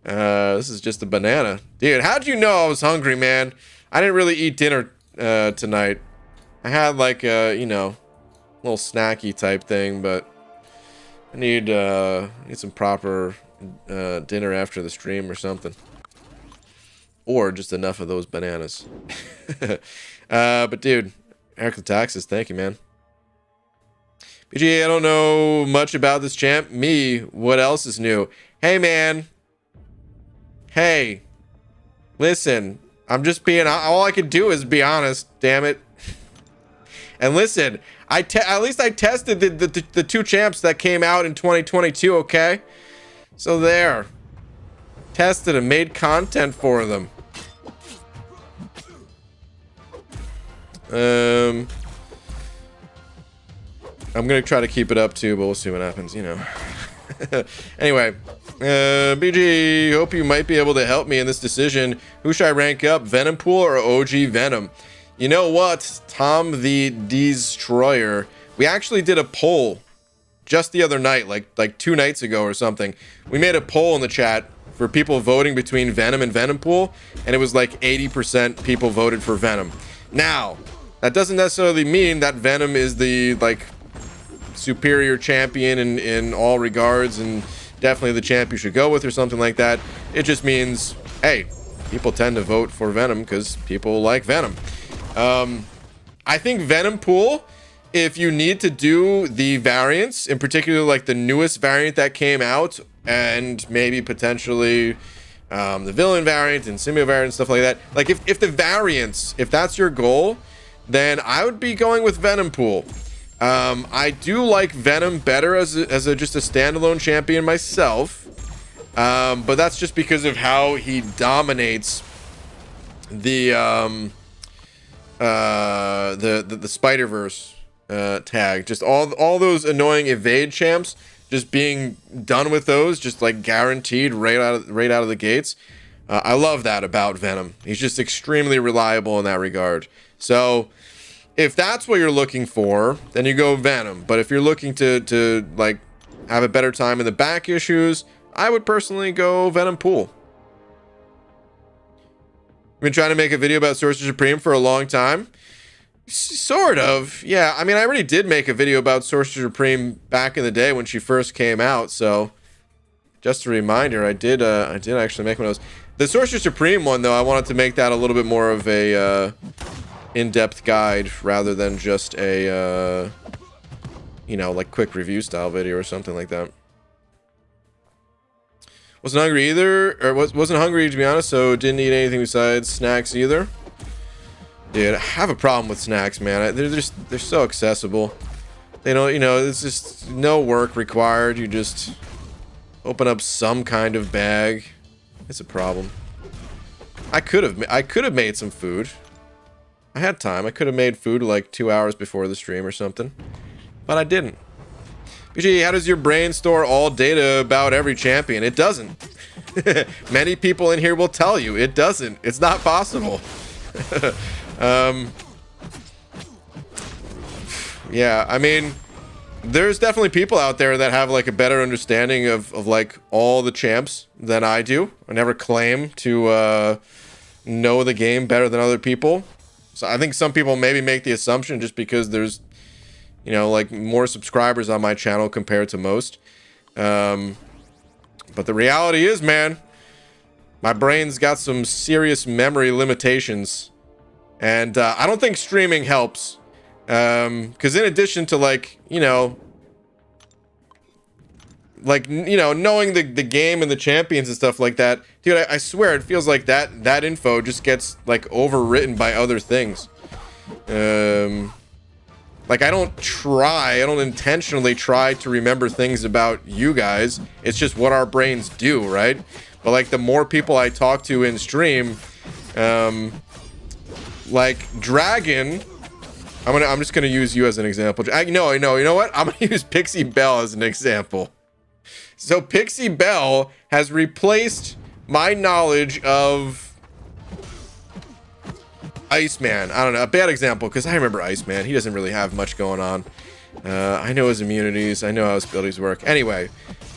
This is just a banana. Dude, how'd you know I was hungry, man? I didn't really eat dinner tonight. I had like a, little snacky type thing, but I need some proper dinner after the stream or something. Or just enough of those bananas. But dude, Eric Lataxis, thank you, man. PGA, I don't know much about this champ. Me, what else is new? Hey, man. Hey. Listen, I'm just being... All I can do is be honest, damn it. And listen, at least I tested the two champs that came out in 2022, okay? So there. Tested and made content for them. I'm gonna try to keep it up too, but we'll see what happens, you know. Anyway, BG, hope you might be able to help me in this decision. Who should I rank up, Venom Pool or OG Venom? You know what, Tom the Destroyer, we actually did a poll just the other night, like 2 nights ago or something. We made a poll in the chat for people voting between Venom and Venom Pool, and it was like 80% people voted for Venom. Now, that doesn't necessarily mean that Venom is the, like, superior champion in all regards and definitely the champ you should go with or something like that. It just means, hey, people tend to vote for Venom because people like Venom. I think Venom Pool, if you need to do the variants, in particular like the newest variant that came out and maybe potentially the villain variant and symbiote variant and stuff like that, like if the variants, if that's your goal, then I would be going with Venom Pool. I do like Venom better as just a standalone champion myself, but that's just because of how he dominates the Spider-Verse tag. Just all those annoying evade champs, just being done with those, just like guaranteed right out of the gates. I love that about Venom. He's just extremely reliable in that regard. So if that's what you're looking for, then you go Venom. But if you're looking to like have a better time in the back issues, I would personally go Venom Pool. I've been trying to make a video about Sorcerer Supreme for a long time. Sort of. Yeah, I mean, I already did make a video about Sorcerer Supreme back in the day when she first came out, so just a reminder, I did actually make one of those. The Sorcerer Supreme one, though, I wanted to make that a little bit more of a in-depth guide rather than just a you know, like quick review style video or something like that. Wasn't hungry either, or wasn't hungry to be honest, so didn't eat anything besides snacks either. Dude, I have a problem with snacks, man. They're so accessible. They don't, you know, it's just no work required. You just open up some kind of bag. It's a problem. I could have made some food. I had time. I could have made food like 2 hours before the stream or something, but I didn't. BG, how does your brain store all data about every champion? It doesn't. Many people in here will tell you it doesn't. It's not possible. Yeah, I mean, there's definitely people out there that have like a better understanding of like all the champs than I do. I never claim to know the game better than other people. So I think some people maybe make the assumption just because there's, you know, like more subscribers on my channel compared to most. But the reality is, man, my brain's got some serious memory limitations. And I don't think streaming helps. Because in addition to like, you know, knowing the game and the champions and stuff like that, dude, I swear it feels like that info just gets like overwritten by other things. Like I don't intentionally try to remember things about you guys. It's just what our brains do, right? But like the more people I talk to in stream, like Dragon, I'm just gonna use you as an example. You know what? I'm gonna use Pixie Bell as an example. So Pixie Bell has replaced my knowledge of Iceman. I don't know, a bad example, because I remember Iceman. He doesn't really have much going on. I know his immunities. I know how his abilities work. Anyway,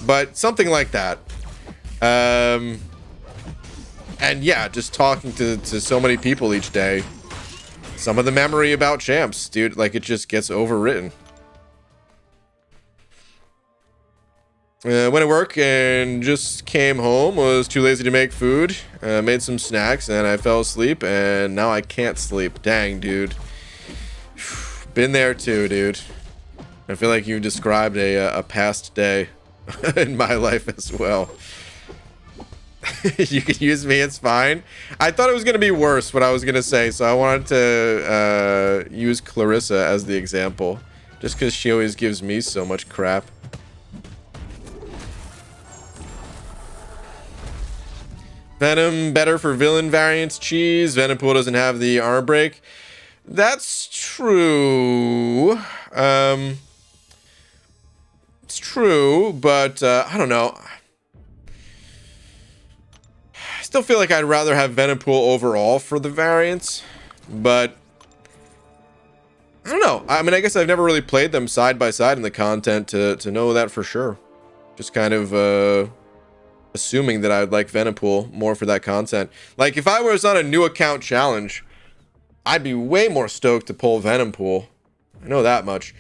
but something like that. And yeah, just talking to so many people each day. Some of the memory about champs, dude, like it just gets overwritten. Went to work and just came home, was too lazy to make food, made some snacks, and I fell asleep, and now I can't sleep. Dang, dude. Been there too, dude. I feel like you described a past day in my life as well. You could use me, it's fine. I thought it was going to be worse, what I was going to say, so I wanted to use Clarissa as the example. Just because she always gives me so much crap. Venom, better for villain variants. Cheese. Venom Pool doesn't have the armor break. That's true. It's true, but I don't know. I still feel like I'd rather have Venom Pool overall for the variants, but I don't know. I mean, I guess I've never really played them side by side in the content to know that for sure. Just kind of assuming that I'd like Venom Pool more for that content. Like, if I was on a new account challenge, I'd be way more stoked to pull Venom Pool. I know that much.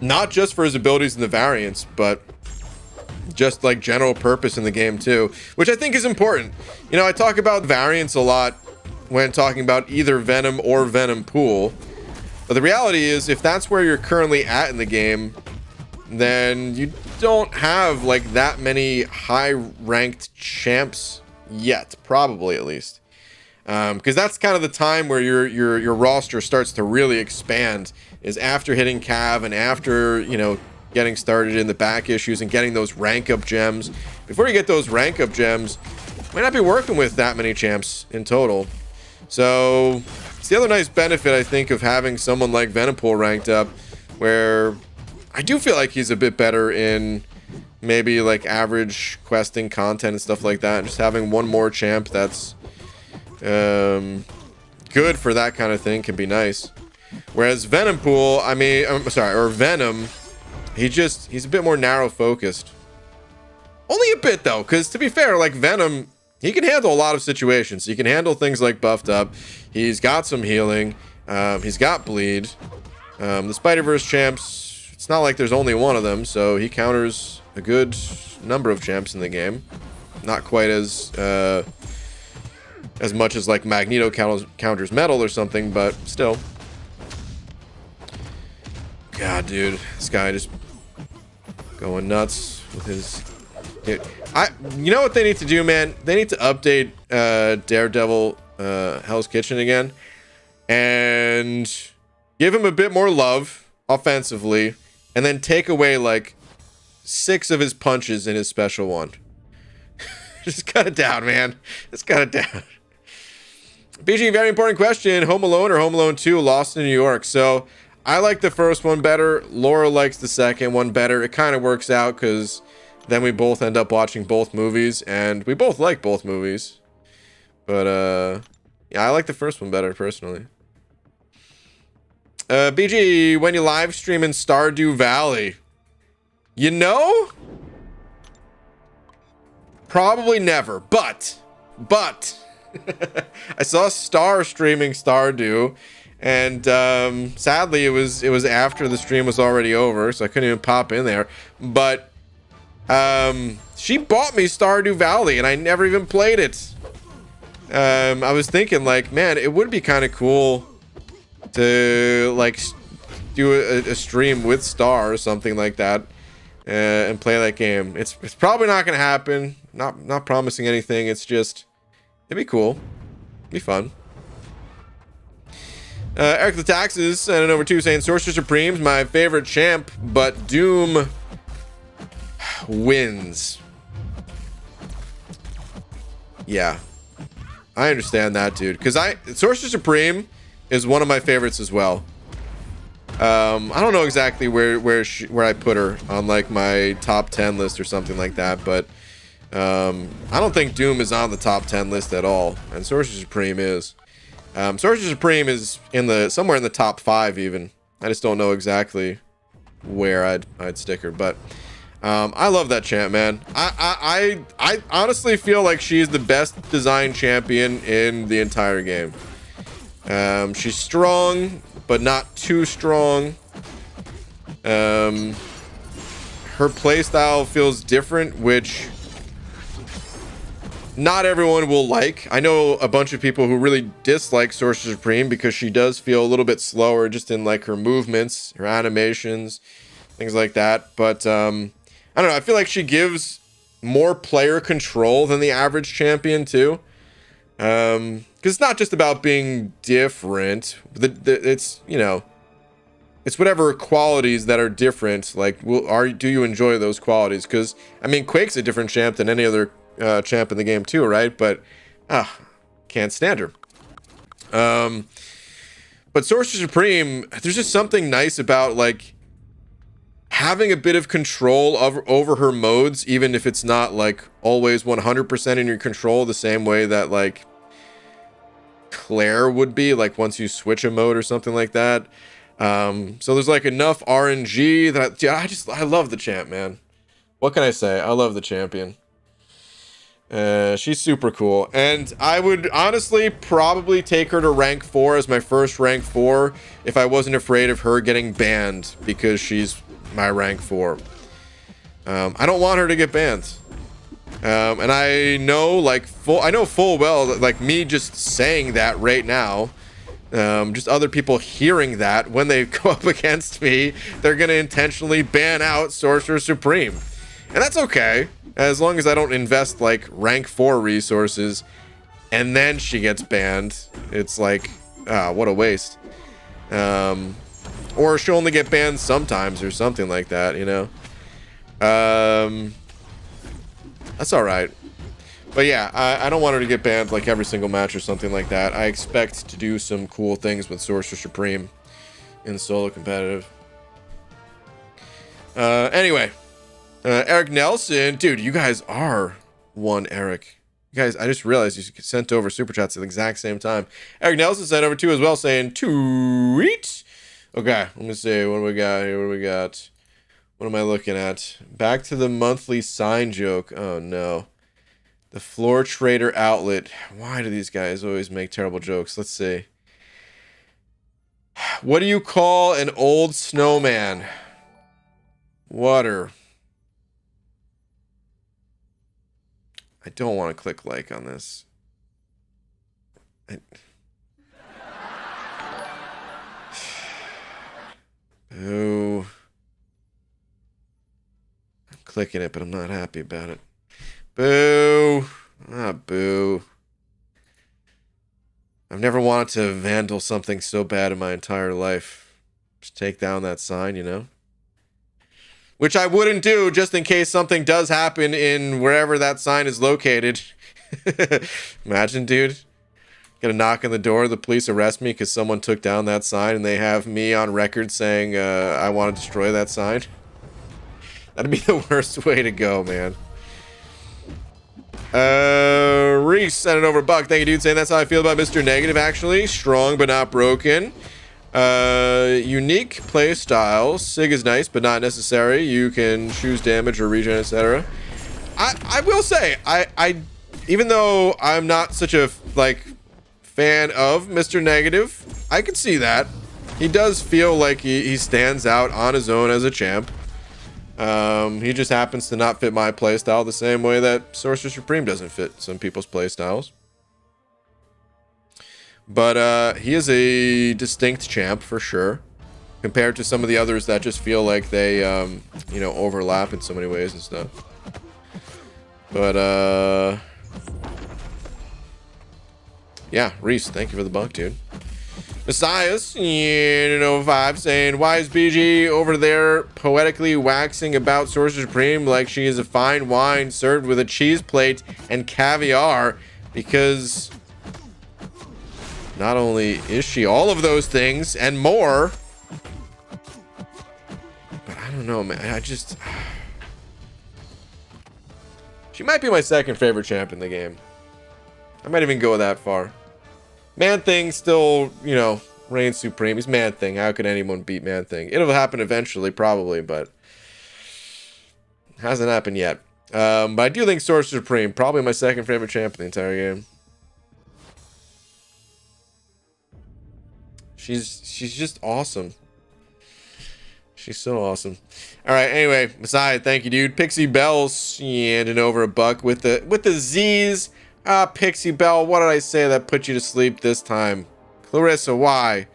Not just for his abilities in the variants, but just like general purpose in the game too, which I think is important. You know, I talk about variants a lot when talking about either Venom or Venom Pool, but the reality is, if that's where you're currently at in the game, then you don't have like that many high ranked champs yet, probably at least, because that's kind of the time where your roster starts to really expand, is after hitting Cav and after, you know, getting started in the back issues and getting those rank up gems. Before you get those rank up gems, you might not be working with that many champs in total. So it's the other nice benefit, I think, of having someone like Venom Pool ranked up, where I do feel like he's a bit better in maybe like average questing content and stuff like that. Just having one more champ that's good for that kind of thing can be nice. Whereas Venom Pool, I mean, I'm sorry, or Venom, he's a bit more narrow focused. Only a bit though, because to be fair, like Venom, he can handle a lot of situations. He can handle things like buffed up. He's got some healing. He's got bleed. The Spider-Verse champs, it's not like there's only one of them, so he counters a good number of champs in the game. Not quite as much as like Magneto counters Metal or something, but still. God, dude, this guy just going nuts with his. Dude, you know what they need to do, man? They need to update Daredevil Hell's Kitchen again and give him a bit more love offensively, and then take away like 6 of his punches in his special one. Just cut it down, man. Just cut it down. BG, very important question. Home Alone or Home Alone 2, Lost in New York? So I like the first one better. Laura likes the second one better. It kind of works out because then we both end up watching both movies, and we both like both movies. But yeah, I like the first one better personally. BG, when you live stream in Stardew Valley, you know, probably never, but I saw Star streaming Stardew, and sadly it was after the stream was already over, so I couldn't even pop in there. But she bought me Stardew Valley, and I never even played it. I was thinking, like, man, it would be kind of cool to like do a stream with Star or something like that, and play that game. It's probably not gonna happen. Not promising anything. It's just, it'd be cool. It'd be fun. Eric the Taxes sent it over to saying Sorcerer Supreme's my favorite champ, but Doom wins. Yeah, I understand that, dude, because Sorcerer Supreme is one of my favorites as well. I don't know exactly where I put her on like my top 10 list or something like that, but I don't think Doom is on the top 10 list at all, and Sorcerer Supreme is. Sorcerer Supreme is somewhere in the top 5 even. I just don't know exactly where I'd stick her, but I love that champ, man. I honestly feel like she's the best designed champion in the entire game. She's strong, but not too strong. Her playstyle feels different, which not everyone will like. I know a bunch of people who really dislike Sorcerer Supreme because she does feel a little bit slower just in like her movements, her animations, things like that. But I don't know, I feel like she gives more player control than the average champion too. Because it's not just about being different. It's, you know, it's whatever qualities that are different. Like, do you enjoy those qualities? Because I mean, Quake's a different champ than any other champ in the game too, right? But can't stand her. But Sorcerer Supreme, there's just something nice about like having a bit of control over her modes, even if it's not like always 100% in your control, the same way that like Claire would be, like once you switch a mode or something like that. So there's like enough RNG that I love the champ, man. What can I say? I love the champion. She's super cool, and I would honestly probably take her to rank 4 as my first rank 4 if I wasn't afraid of her getting banned, because she's my rank 4. I don't want her to get banned. And I know full well that, like, me just saying that right now, just other people hearing that when they go up against me, they're gonna intentionally ban out Sorcerer Supreme. And that's okay, as long as I don't invest like rank 4 resources and then she gets banned. It's like, what a waste. Or she'll only get banned sometimes or something like that, you know. That's alright. But yeah, I don't want her to get banned like every single match or something like that. I expect to do some cool things with Sorcerer Supreme in solo competitive. Anyway. Eric Nelson, dude, you guys are one Eric. You guys, I just realized you sent over super chats at the exact same time. Eric Nelson sent over 2 as well, saying tweet. Okay, let me see. What do we got here? What do we got? What am I looking at? Back to the monthly sign joke. Oh no. The Floor Trader Outlet. Why do these guys always make terrible jokes? Let's see. What do you call an old snowman? Water. I don't want to click like on this. Boo. I'm clicking it, but I'm not happy about it. Boo. Boo. I've never wanted to vandal something so bad in my entire life. Just take down that sign, you know? Which I wouldn't do, just in case something does happen in wherever that sign is located. Imagine, dude. Get a knock on the door, the police arrest me because someone took down that sign, and they have me on record saying I want to destroy that sign. That'd be the worst way to go, man. Reese sent it over a buck. Thank you, dude. Saying that's how I feel about Mr. Negative, actually. Strong but not broken. Unique play style. Sig is nice, but not necessary. You can choose damage or regen, etc. I will say, I even though I'm not such a fan of Mr. Negative, I can see that. He does feel like he stands out on his own as a champ. He just happens to not fit my playstyle the same way that Sorcerer Supreme doesn't fit some people's playstyles. But he is a distinct champ for sure, compared to some of the others that just feel like they, you know, overlap in so many ways and stuff. But yeah, Reese, thank you for the buck, dude. Messiahs, 5 saying, why is BG over there poetically waxing about Sorcerer Supreme like she is a fine wine served with a cheese plate and caviar? Because not only is she all of those things and more, but I don't know, man. She might be my second favorite champ in the game. I might even go that far. Man-Thing still, you know, reigns supreme. He's Man-Thing. How could anyone beat Man-Thing? It'll happen eventually, probably, but hasn't happened yet. But I do think Sorcerer Supreme, probably my second favorite champ in the entire game. She's just awesome. She's so awesome. All right. Anyway, Messiah, thank you, dude. Pixie Bell's handing over a buck with the Z's. Pixie Bell, what did I say that put you to sleep this time? Clarissa, why?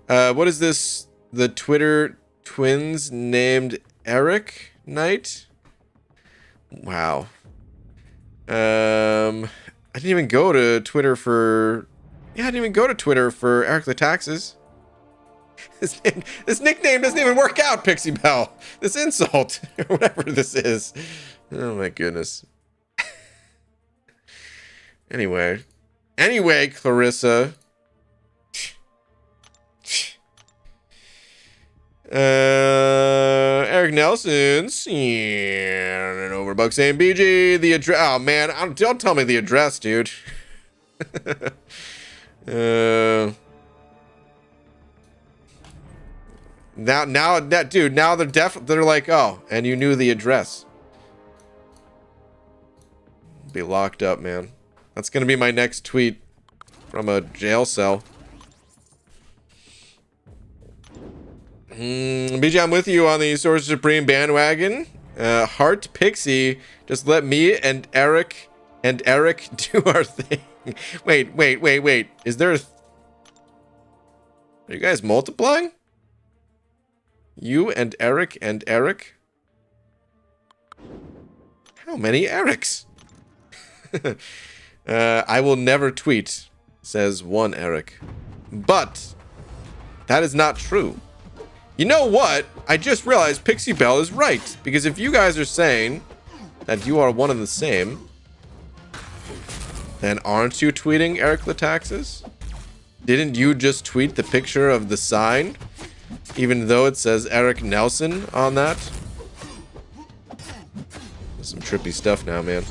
What is this? The Twitter twins named Eric Knight? Wow. I didn't even go to Twitter for... Yeah, I didn't even go to Twitter for Eric the Taxes. This nickname doesn't even work out, Pixie Bell. This insult, or whatever this is. Oh my goodness. Anyway, Clarissa. Eric Nelson's and Overbuck saying BG the address. Oh man, don't tell me the address, dude. Now that dude, now they're like, oh, and you knew the address. Be locked up, man. That's gonna be my next tweet from a jail cell. BJ, I'm with you on the Sorcerer Supreme bandwagon. Heart Pixie, just let me and Eric do our thing. Wait. Is there are you guys multiplying? You and Eric? How many Erics? I will never tweet, says one Eric. But that is not true. You know what? I just realized Pixie Bell is right. Because if you guys are saying that you are one and the same, then aren't you tweeting Eric the Taxes? Didn't you just tweet the picture of the sign? Even though it says Eric Nelson on that? That's some trippy stuff now, man.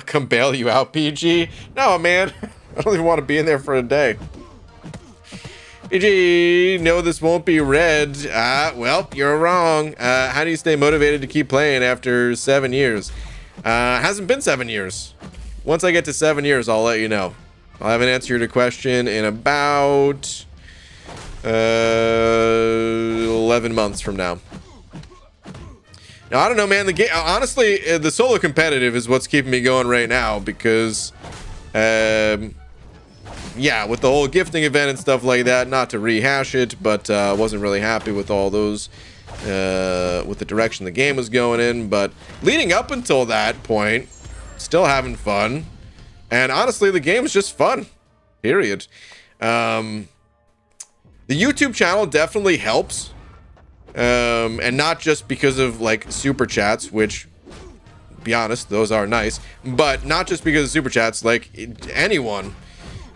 Come bail you out, PG? No, man. I don't even want to be in there for a day. PG, no, this won't be red. Well, you're wrong. How do you stay motivated to keep playing after 7 years? Hasn't been 7 years. Once I get to 7 years, I'll let you know. I'll have an answer to your question in about 11 months from now. Now, I don't know, man. The game, honestly, the solo competitive is what's keeping me going right now because, yeah, with the whole gifting event and stuff like that, not to rehash it, but wasn't really happy with all those, with the direction the game was going in. But leading up until that point, still having fun. And honestly, the game is just fun, period. The YouTube channel definitely helps. And not just because of like super chats, which, be honest, those are nice, but not just because of super chats, like anyone,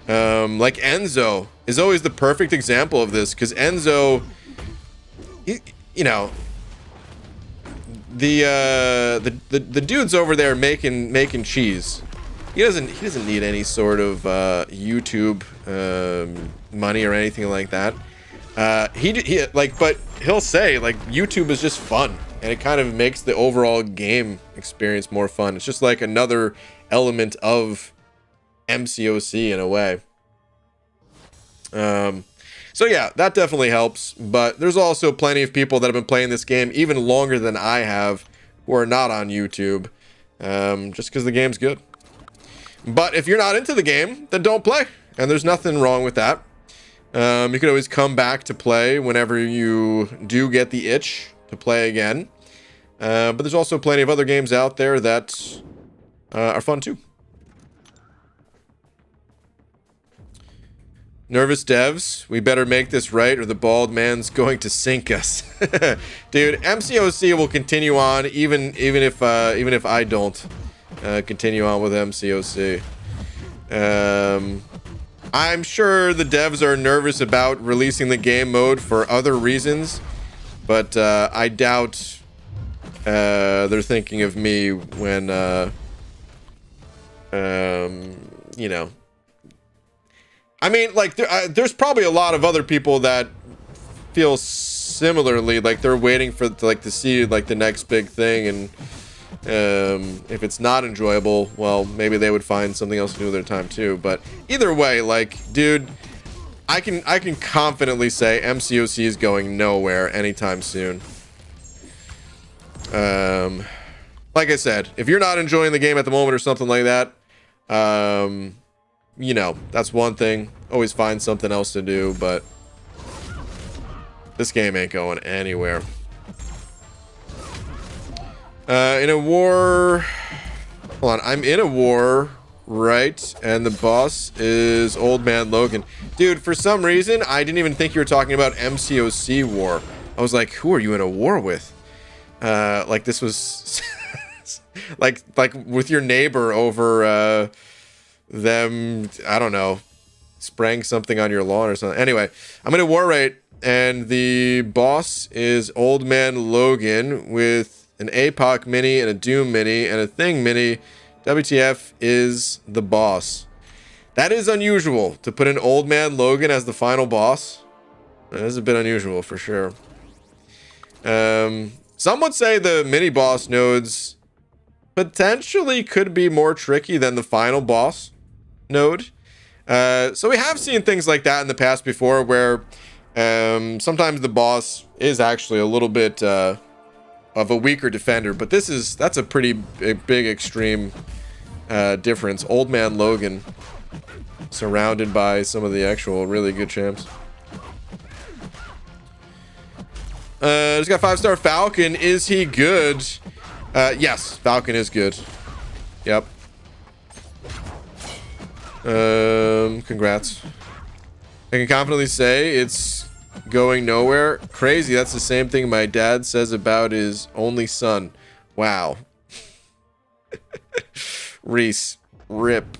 like Enzo is always the perfect example of this, because Enzo, you know, the dude's over there making cheese. He doesn't need any sort of YouTube money or anything like that. But he'll say like YouTube is just fun, and it kind of makes the overall game experience more fun. It's just like another element of MCOC in a way. So yeah, that definitely helps. But there's also plenty of people that have been playing this game even longer than I have, who are not on YouTube, just because the game's good. But if you're not into the game, then don't play, and there's nothing wrong with that. You can always come back to play whenever you do get the itch to play again. But there's also plenty of other games out there that are fun too. Nervous devs, we better make this right or the bald man's going to sink us. Dude, MCOC will continue on even if I don't continue on with MCOC. I'm sure the devs are nervous about releasing the game mode for other reasons, but I doubt they're thinking of me when, you know. I mean, like, there's probably a lot of other people that feel similarly, like they're waiting for to see like the next big thing, and if it's not enjoyable, well, maybe they would find something else to do with their time too. But either way, like, dude, I can confidently say MCOC is going nowhere anytime soon. Like I said, if you're not enjoying the game at the moment or something like that, you know, that's one thing. Always find something else to do, but this game ain't going anywhere. In a war... Hold on, I'm in a war, right? And the boss is Old Man Logan. Dude, for some reason, I didn't even think you were talking about MCOC war. I was like, who are you in a war with? Like this was... like with your neighbor over them, I don't know, spraying something on your lawn or something. Anyway, I'm in a war rate, and the boss is Old Man Logan with an APOC mini and a Doom mini and a Thing mini. WTF is the boss. That is unusual to put an Old Man Logan as the final boss. That is a bit unusual for sure. Some would say the mini boss nodes potentially could be more tricky than the final boss node. So we have seen things like that in the past before, where sometimes the boss is actually a little bit of a weaker defender, but that's a pretty big extreme difference. Old Man Logan surrounded by some of the actual really good champs. Just got 5-star Falcon. Is he good? Yes, Falcon is good. Yep. Congrats. I can confidently say it's going nowhere. Crazy. That's the same thing my dad says about his only son. Wow. Reese. Rip.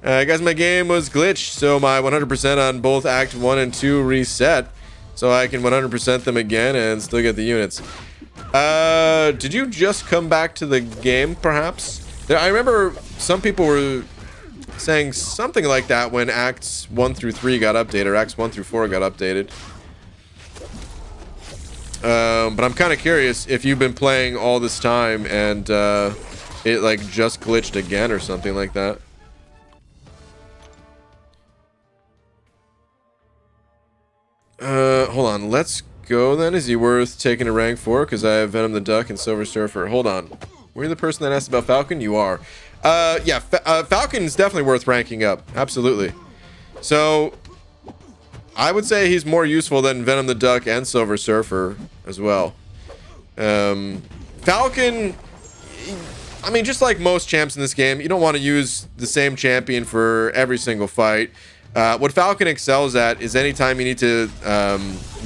Guys, my game was glitched, so my 100% on both Act 1 and 2 reset. So I can 100% them again and still get the units. Did you just come back to the game, perhaps? I remember some people were saying something like that when Acts 1 through 3 got updated, or Acts 1 through 4 got updated. But I'm kind of curious if you've been playing all this time and it like just glitched again or something like that. Hold on, let's go then. Is he worth taking a rank for? Because I have Venom the Duck and Silver Surfer. Hold on. Were you the person that asked about Falcon? You are. Yeah, Falcon is definitely worth ranking up. Absolutely. So, I would say he's more useful than Venom the Duck and Silver Surfer as well. Falcon, I mean, just like most champs in this game, you don't want to use the same champion for every single fight. What Falcon excels at is anytime you need to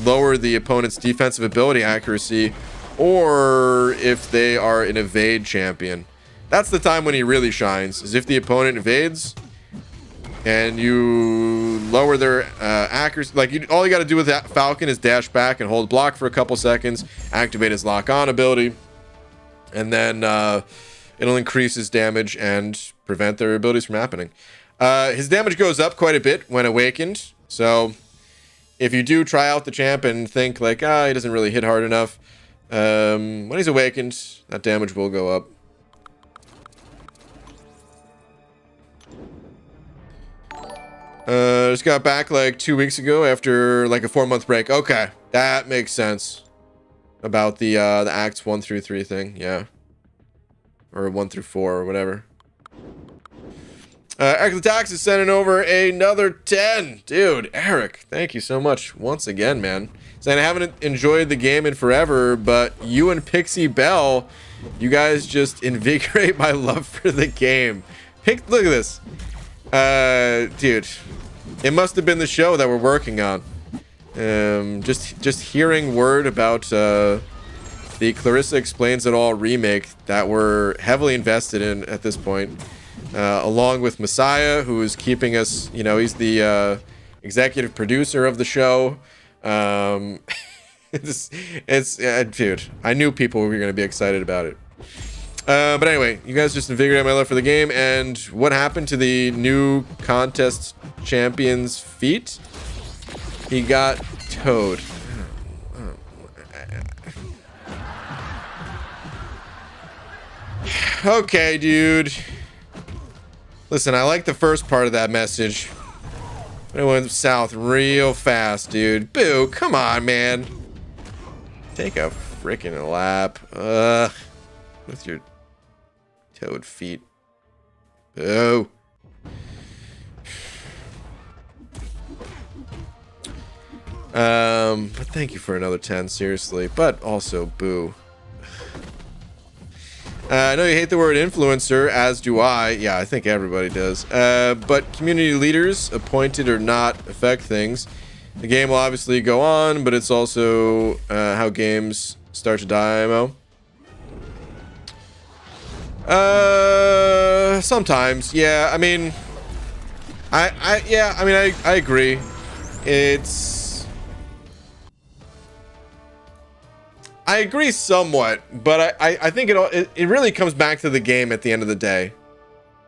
lower the opponent's defensive ability accuracy, or if they are an evade champion. That's the time when he really shines, is if the opponent evades and you lower their accuracy. Like, all you got to do with that Falcon is dash back and hold block for a couple seconds, activate his lock-on ability, and then it'll increase his damage and prevent their abilities from happening. His damage goes up quite a bit when awakened, so if you do try out the champ and think like, he doesn't really hit hard enough, when he's awakened, that damage will go up. Just got back like 2 weeks ago after like a 4-month break. Okay, that makes sense about the Acts 1 through 3 thing, yeah, or 1 through 4 or whatever. Tax is sending over another 10. Dude, Eric, thank you so much once again, man. Saying I haven't enjoyed the game in forever, but you and Pixie Bell, you guys just invigorate my love for the game. Look at this. Dude, it must have been the show that we're working on. Just hearing word about the Clarissa Explains It All remake that we're heavily invested in at this point. Along with Messiah, who is keeping us, you know, he's the executive producer of the show. Dude, I knew people were going to be excited about it. But anyway, you guys just invigorated my love for the game. And what happened to the new contest champion's feat? He got towed. Okay, dude. Listen, I like the first part of that message. But it went south real fast, dude. Boo, come on, man. Take a freaking lap. With your toad feet. Boo. But thank you for another 10, seriously. But also, boo. I know you hate the word influencer, as do I. Yeah, I think everybody does. But community leaders, appointed or not, affect things. The game will obviously go on, but it's also how games start to die, IMO. Sometimes, yeah. I mean, I agree. I agree somewhat, but I think it really comes back to the game at the end of the day,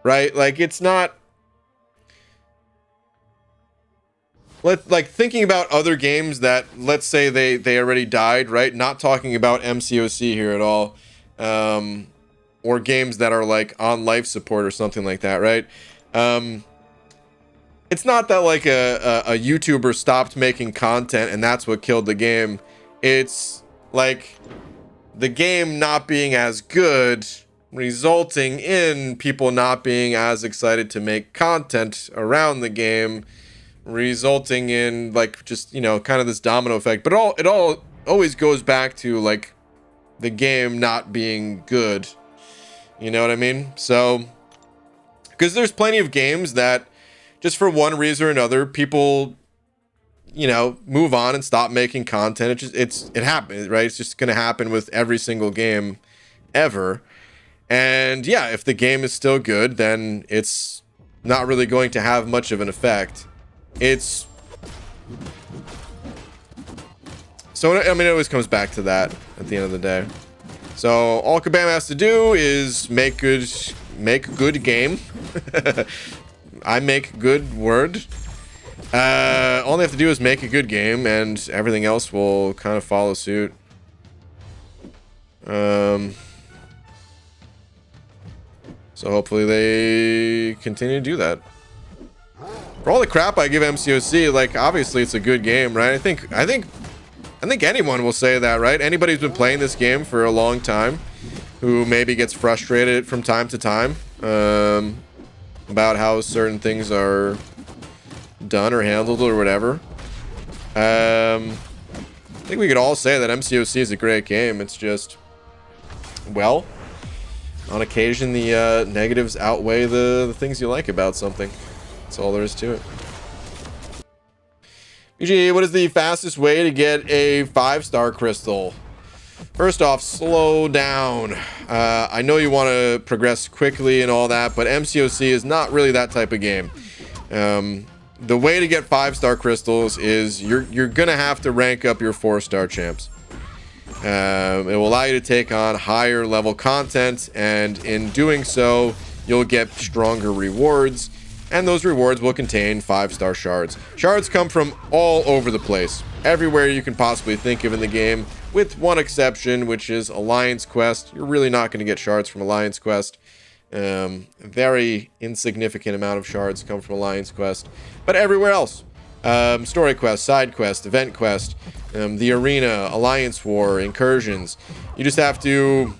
right? Like, it's not like thinking about other games that, let's say they already died, right? Not talking about MCOC here at all, or games that are like on life support or something like that, right? It's not that like a YouTuber stopped making content and that's what killed the game. It's like the game not being as good, resulting in people not being as excited to make content around the game, resulting in like just, you know, kind of this domino effect. But it all always goes back to like the game not being good. You know what I mean? So, because there's plenty of games that just for one reason or another, people, you know, move on and stop making content. It happens, right? It's just gonna happen with every single game ever. And yeah, if the game is still good, then it's not really going to have much of an effect. So I mean, it always comes back to that at the end of the day. So all Kabam has to do is make good game. I make good word. All they have to do is make a good game, and everything else will kind of follow suit. So hopefully they continue to do that. For all the crap I give MCOC, like, obviously it's a good game, right? I think anyone will say that, right? Anybody who's been playing this game for a long time, who maybe gets frustrated from time to time, about how certain things are done or handled or whatever. I think we could all say that MCOC is a great game. It's just, well, on occasion the negatives outweigh the things you like about something. That's all there is to it. BG, what is the fastest way to get a 5-star crystal? First off, slow down. I know you want to progress quickly and all that, but MCOC is not really that type of game. The way to get 5-star crystals is you're gonna have to rank up your 4-star champs. It will allow you to take on higher level content, and in doing so, you'll get stronger rewards, and those rewards will contain 5-star shards. Shards come from all over the place, everywhere you can possibly think of in the game, with one exception, which is Alliance Quest. You're really not going to get shards from Alliance Quest. Very insignificant amount of shards come from Alliance Quest, but everywhere else, story quest, side quest, event quest, the arena, Alliance War, incursions, you just have to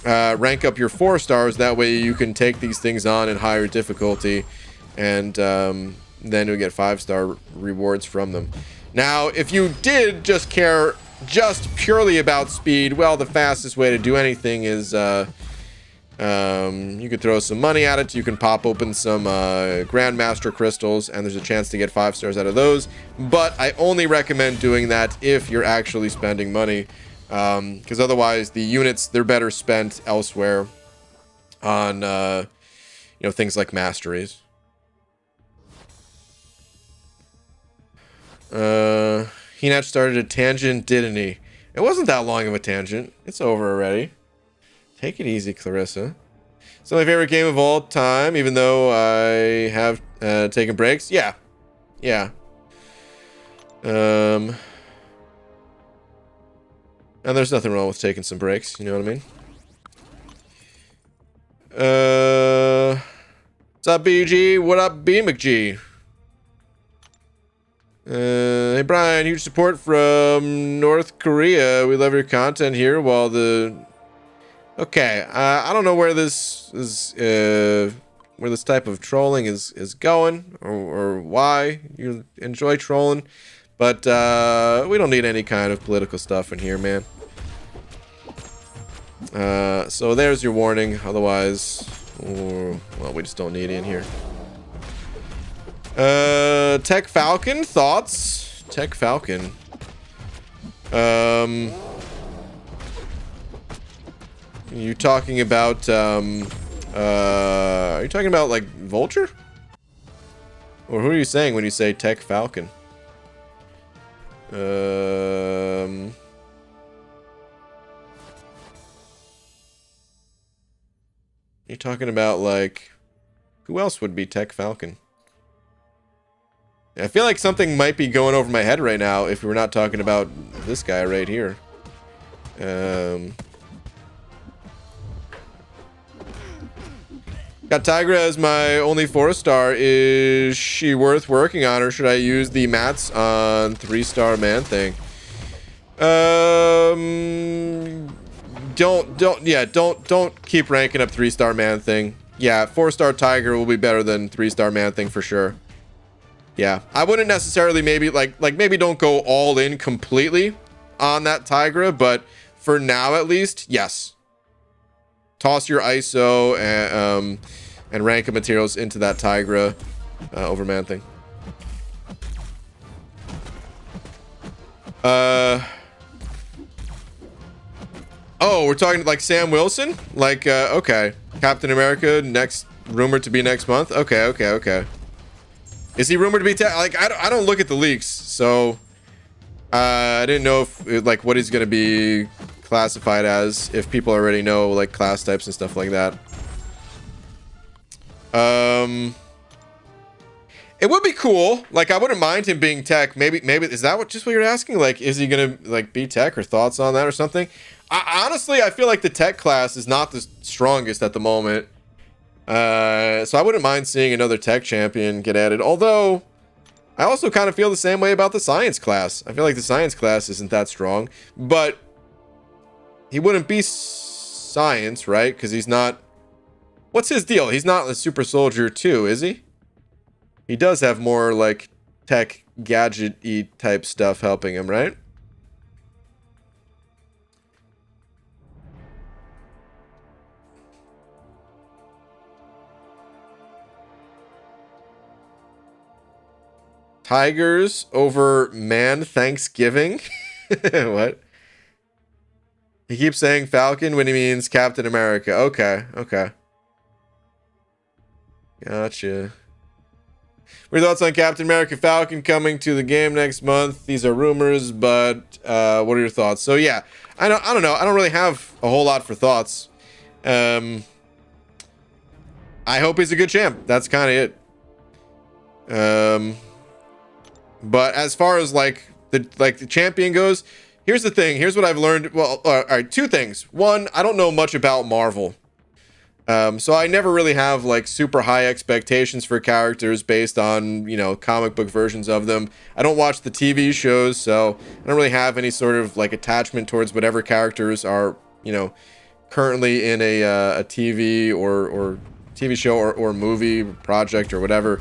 rank up your 4 stars. That way you can take these things on in higher difficulty, and then you'll get 5-star rewards from them. Now, if you did just care just purely about speed, well, the fastest way to do anything is you could throw some money at it. You can pop open some Grandmaster crystals, and there's a chance to get 5 stars out of those. But I only recommend doing that if you're actually spending money, because otherwise the units, they're better spent elsewhere on you know, things like masteries. Hinach started a tangent, didn't he? It wasn't that long of a tangent. It's over already. Take it easy, Clarissa. It's my favorite game of all time, even though I have taken breaks. Yeah. And there's nothing wrong with taking some breaks, you know what I mean? What's up, BG? What up, B McG? Hey Brian, huge support from North Korea. We love your content here. While the I don't know where this is, where this type of trolling is going, or why you enjoy trolling, but we don't need any kind of political stuff in here, man. So there's your warning. Otherwise, well, we just don't need it in here. Tech Falcon, thoughts? Tech Falcon. You talking about, are you talking about, like, Vulture? Or who are you saying when you say Tech Falcon? You're talking about, like, who else would be Tech Falcon? I feel like something might be going over my head right now if we're not talking about this guy right here. Got Tigra as my only 4-star. Is she worth working on, or should I use the mats on 3-star man thing? Don't keep ranking up 3-star man thing. Yeah, 4-star Tiger will be better than 3-star man thing for sure. Yeah, I wouldn't necessarily maybe maybe don't go all in completely on that Tigra, but for now at least, yes. Toss your ISO and rank of materials into that Tigra over man thing. Oh, we're talking like Sam Wilson? Like, okay. Captain America, next, rumored to be next month? Okay. Is he rumored to be, like, I don't look at the leaks, so, I didn't know if, like, what he's gonna be classified as, if people already know, like, class types and stuff like that. It would be cool. Like, I wouldn't mind him being tech. Maybe, is that just what you're asking? Like, is he gonna, like, be tech, or thoughts on that or something? Honestly, I feel like the tech class is not the strongest at the moment. So I wouldn't mind seeing another tech champion get added. Although, I also kind of feel the same way about the science class. I feel like the science class isn't that strong. But he wouldn't be science, right? Because he's not... What's his deal? He's not a super soldier too, is he? He does have more, like, tech, gadget-y type stuff helping him, right? Tigers over man Thanksgiving? What? He keeps saying Falcon when he means Captain America. Okay. Gotcha. What are your thoughts on Captain America Falcon coming to the game next month? These are rumors, but what are your thoughts? So yeah, I don't know. I don't really have a whole lot for thoughts. I hope he's a good champ. That's kind of it. But as far as like the champion goes, here's the thing. Here's what I've learned. Well, all right, two things. One, I don't know much about Marvel. So I never really have like super high expectations for characters based on, you know, comic book versions of them. I don't watch the TV shows, so I don't really have any sort of like attachment towards whatever characters are, you know, currently in a TV or TV show or movie project or whatever.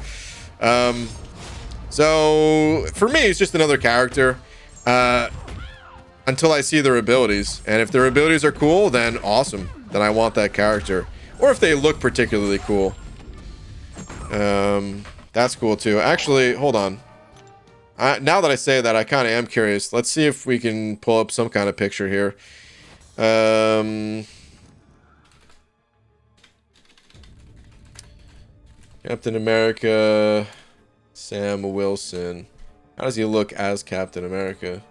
So for me, it's just another character until I see their abilities. And if their abilities are cool, then awesome. Then I want that character. Or if they look particularly cool. That's cool too. Actually, hold on. Now that I say that, I kind of am curious. Let's see if we can pull up some kind of picture here. Captain America... Sam Wilson. How does he look as Captain America?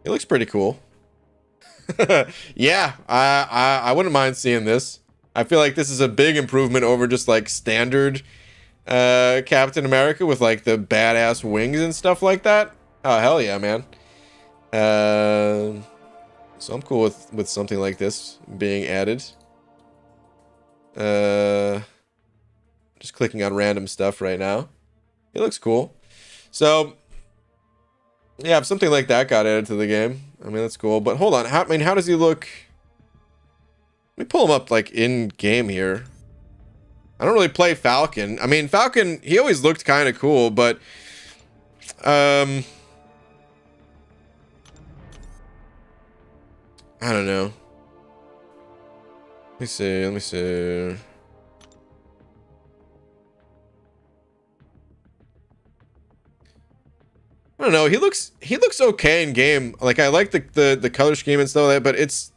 He looks pretty cool. Yeah, I wouldn't mind seeing this. I feel like this is a big improvement over just like standard Captain America with like the badass wings and stuff like that. Oh, hell yeah, man. So I'm cool with something like this being added. Just clicking on random stuff right now. It looks cool. So, yeah, if something like that got added to the game, I mean, that's cool. But hold on, how does he look? Let me pull him up, like, in-game here. I don't really play Falcon. I mean, Falcon, he always looked kind of cool, but I don't know. Let me see. Let me see. I don't know. He looks okay in game. Like, I like the color scheme and stuff like that, but it's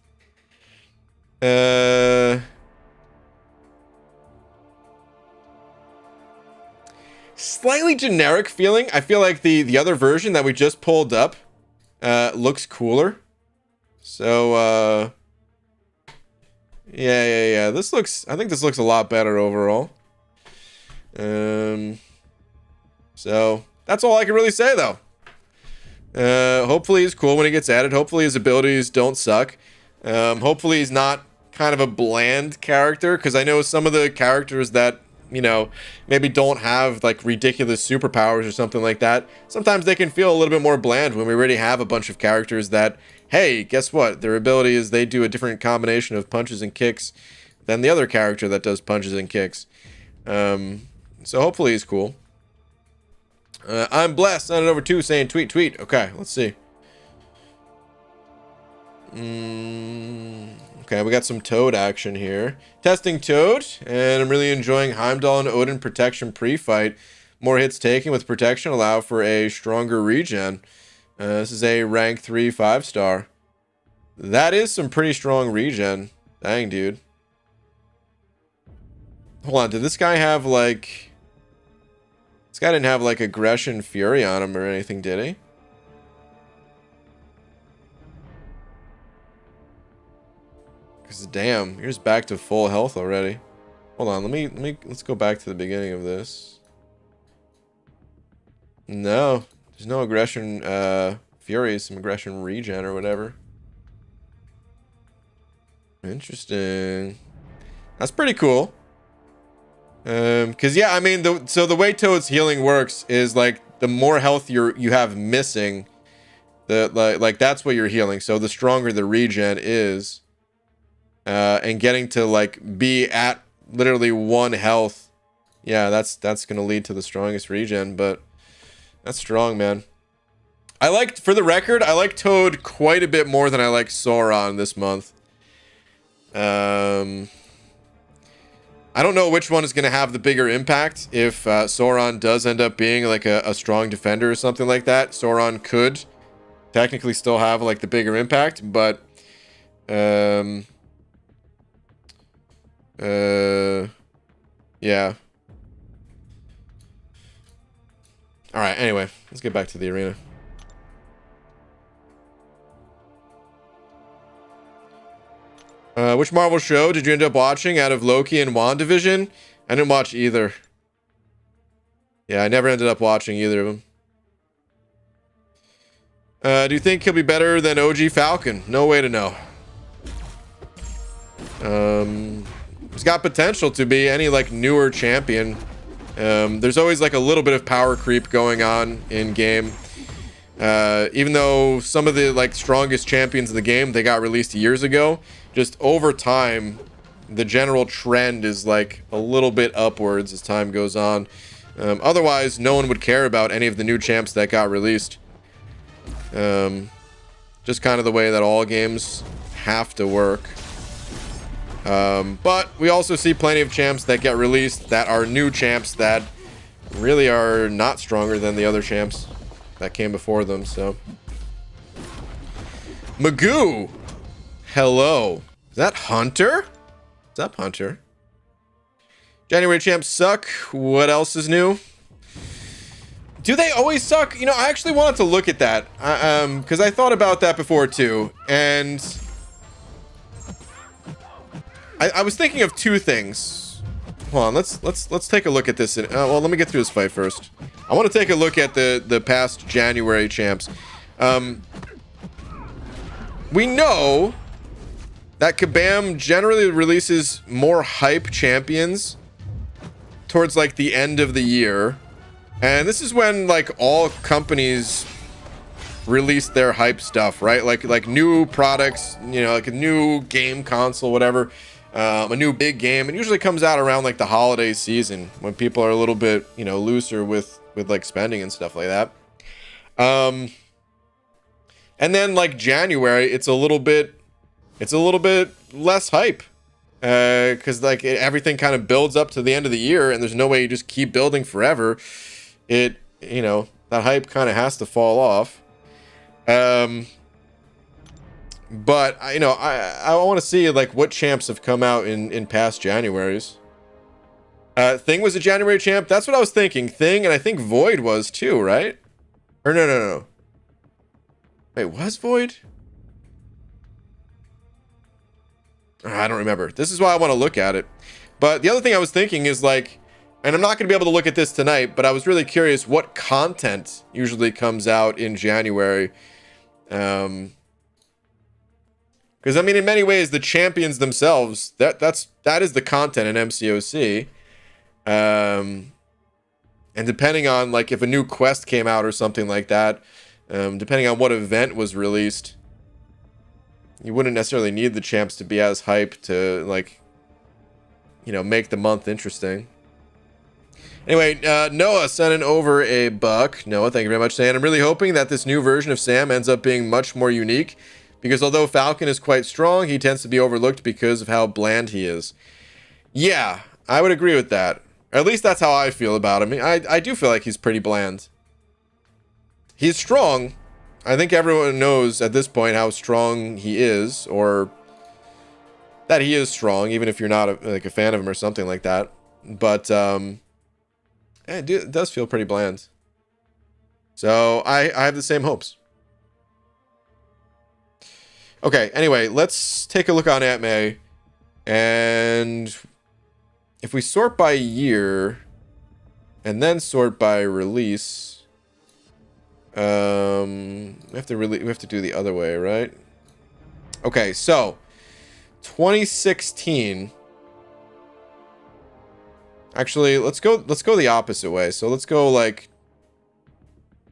slightly generic feeling. I feel like the other version that we just pulled up looks cooler. So yeah. This looks, I think this looks a lot better overall. So that's all I can really say though. Hopefully he's cool when he gets added. Hopefully his abilities don't suck. Hopefully he's not kind of a bland character, because I know some of the characters that, you know, maybe don't have like ridiculous superpowers or something like that, sometimes they can feel a little bit more bland when we already have a bunch of characters that, hey, guess what? Their ability is they do a different combination of punches and kicks than the other character that does punches and kicks. So hopefully he's cool. I'm blessed. Send it over to saying tweet. Okay, let's see. Okay, we got some Toad action here. Testing Toad, and I'm really enjoying Heimdall and Odin protection pre-fight. More hits taken with protection allow for a stronger regen. This is a rank 3 5-star. That is some pretty strong regen. Dang, dude. Hold on, did this guy have like... This guy didn't have like aggression fury on him or anything, did he? Because damn, here's back to full health already. Hold on, let's go back to the beginning of this. No, there's no aggression fury, some aggression regen or whatever. Interesting. That's pretty cool. Because yeah, I mean, so the way Toad's healing works is like the more health you have missing, like that's what you're healing. So the stronger the regen is, and getting to like be at literally 1 health, yeah, that's gonna lead to the strongest regen. But that's strong, man. For the record, I like Toad quite a bit more than I like Sauron this month. I don't know which one is going to have the bigger impact. If Sauron does end up being like a strong defender or something like that, Sauron could technically still have like the bigger impact, but yeah. All right, anyway, let's get back to the arena. Which Marvel show did you end up watching out of Loki and WandaVision? I didn't watch either. Yeah, I never ended up watching either of them. Do you think he'll be better than OG Falcon? No way to know. He's got potential to be any like newer champion. There's always like a little bit of power creep going on in game. Even though some of the like strongest champions in the game, they got released years ago, just over time the general trend is like a little bit upwards as time goes on. Otherwise no one would care about any of the new champs that got released. Just kind of the way that all games have to work. But we also see plenty of champs that get released that are new champs that really are not stronger than the other champs that came before them. So Magoo, hello. Is that Hunter? What's up, Hunter? January champs suck. What else is new? Do they always suck? You know, I actually wanted to look at that because I thought about that before too, and I was thinking of two things. Hold on, let's take a look at this. Well, let me get through this fight first. I want to take a look at the past January champs. We know that Kabam generally releases more hype champions towards like the end of the year, and this is when like all companies release their hype stuff, right? Like new products, you know, like a new game console, whatever. a new big game. It usually comes out around like the holiday season when people are a little bit, you know, looser with like spending and stuff like that. And then like January, it's a little bit less hype. Because like everything kind of builds up to the end of the year, and there's no way you just keep building forever. It, you know, that hype kind of has to fall off. But you know, I want to see like what champs have come out in past Januaries. Thing was a January champ. That's what I was thinking. Thing, and I think Void was too, right? Or no. Wait, was Void? I don't remember. This is why I want to look at it. But the other thing I was thinking is like, and I'm not going to be able to look at this tonight, but I was really curious what content usually comes out in January. Because I mean, in many ways, the champions themselves, that is the content in MCOC. And depending on like if a new quest came out or something like that, depending on what event was released, you wouldn't necessarily need the champs to be as hyped to like, you know, make the month interesting. Anyway, Noah sending over a buck. Noah, thank you very much, saying, I'm really hoping that this new version of Sam ends up being much more unique, because although Falcon is quite strong, he tends to be overlooked because of how bland he is. Yeah, I would agree with that. Or at least that's how I feel about him. I do feel like he's pretty bland. He's strong. I think everyone knows at this point how strong he is, or that he is strong, even if you're not a fan of him or something like that. But it does feel pretty bland. So I have the same hopes. Okay, anyway, let's take a look on Atme. And if we sort by year and then sort by release, we have to do the other way, right? Okay, so 2016. Actually, let's go the opposite way. So let's go like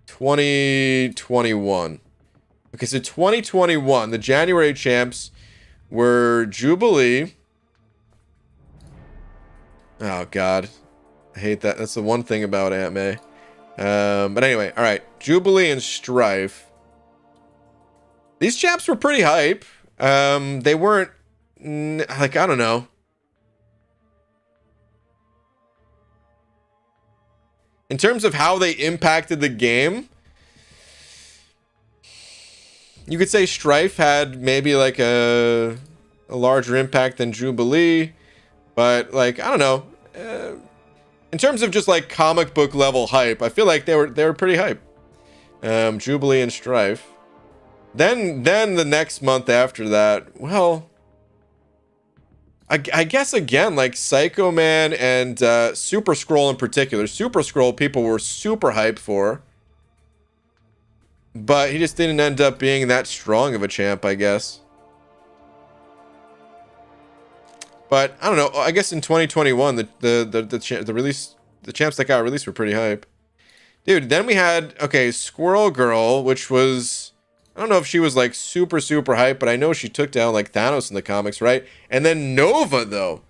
2021. Okay, so 2021, the January champs were Jubilee. Oh god, I hate that. That's the one thing about Atme. But anyway, all right, Jubilee and Strife. These champs were pretty hype. They weren't like, I don't know. In terms of how they impacted the game, you could say Strife had maybe like a larger impact than Jubilee, but like, I don't know. In terms of just like comic book level hype, I feel like they were pretty hype. Jubilee and Strife. Then the next month after that, well, I guess again, like Psycho Man and Super Scroll in particular. Super Scroll people were super hyped for, but he just didn't end up being that strong of a champ, I guess. But I don't know. I guess in 2021, the champs that got released were pretty hype, dude. Then we had Squirrel Girl, which was, I don't know if she was like super hype, but I know she took down like Thanos in the comics, right? And then Nova, though.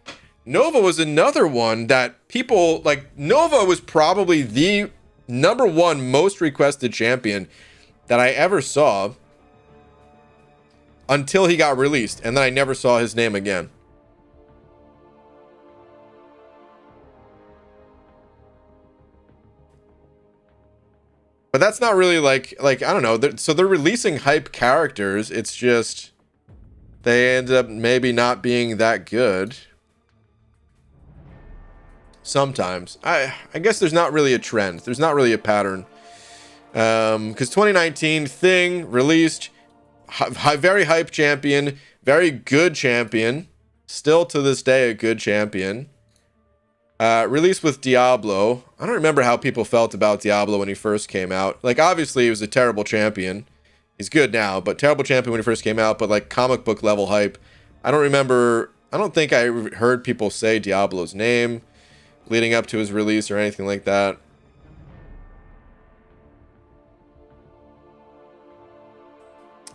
Nova was another one that people like. Nova was probably the #1 most requested champion that I ever saw until he got released, and then I never saw his name again. But that's not really like I don't know. So they're releasing hype characters. It's just they ended up maybe not being that good. Sometimes I guess there's not really a trend. There's not really a pattern. Because 2019 Thing released, very hype champion, very good champion, still to this day a good champion. Released with Diablo. I don't remember how people felt about Diablo when he first came out. Like, obviously, he was a terrible champion. He's good now, but terrible champion when he first came out. But, like, comic book level hype. I don't think I heard people say Diablo's name leading up to his release or anything like that.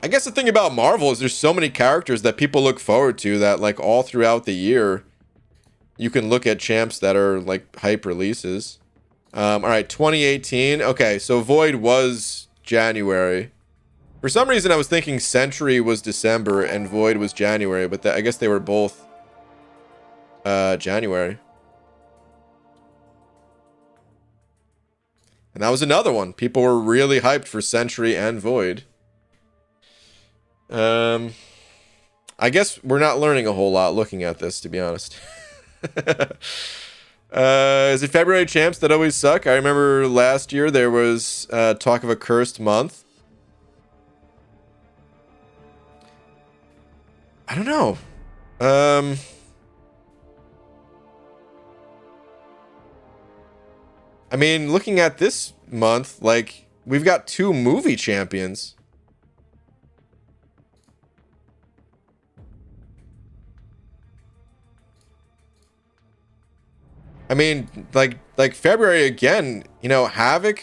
I guess the thing about Marvel is there's so many characters that people look forward to that like all throughout the year you can look at champs that are like hype releases. All right, 2018. Okay, so Void was January. For some reason I was thinking Sentry was December and Void was January, but I guess they were both January. And that was another one. People were really hyped for Sentry and Void. I guess we're not learning a whole lot looking at this, to be honest. Is it February champs that always suck? I remember last year there was talk of a cursed month. I don't know. I mean, looking at this month, like, we've got 2 movie champions. I mean, like February again, you know, Havoc,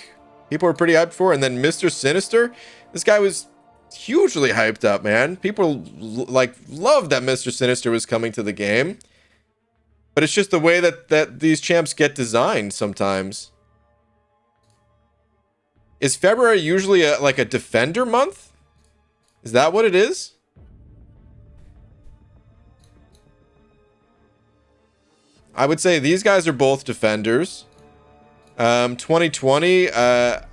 people were pretty hyped for, and then Mr. Sinister, this guy was hugely hyped up, man. People, like, loved that Mr. Sinister was coming to the game. But it's just the way that these champs get designed sometimes. Is February usually like a defender month? Is that what it is? I would say these guys are both defenders. 2020, I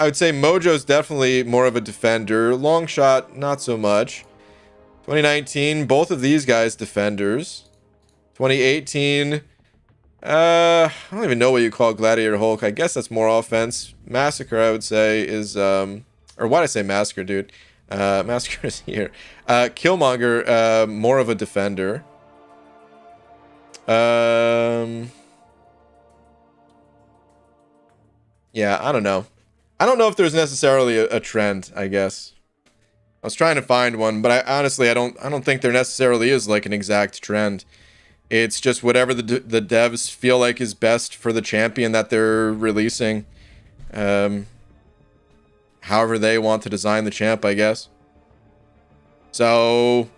would say Mojo's definitely more of a defender. Longshot, not so much. 2019, both of these guys defenders. 2018, I don't even know what you call Gladiator Hulk. I guess that's more offense. Massacre, I would say, is or why'd I say Massacre, dude? Massacre is here. Killmonger, more of a defender. Yeah, I don't know. I don't know if there's necessarily a trend, I guess. I was trying to find one, but I don't think there necessarily is like an exact trend. It's just whatever the devs feel like is best for the champion that they're releasing. However they want to design the champ, I guess. So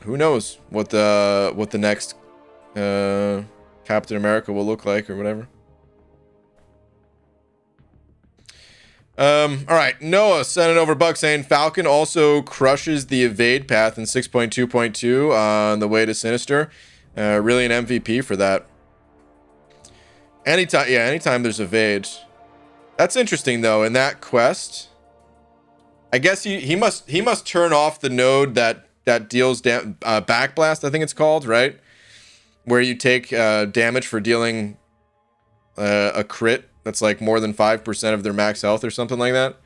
who knows what the next Captain America will look like or whatever. All right, Noah sent it over Buck saying Falcon also crushes the evade path in 6.2.2 on the way to Sinister. Really an MVP for that. Anytime there's evade. That's interesting though. In that quest, I guess he must turn off the node that deals backblast. I think it's called, right? Where you take damage for dealing a crit. That's like more than 5% of their max health or something like that.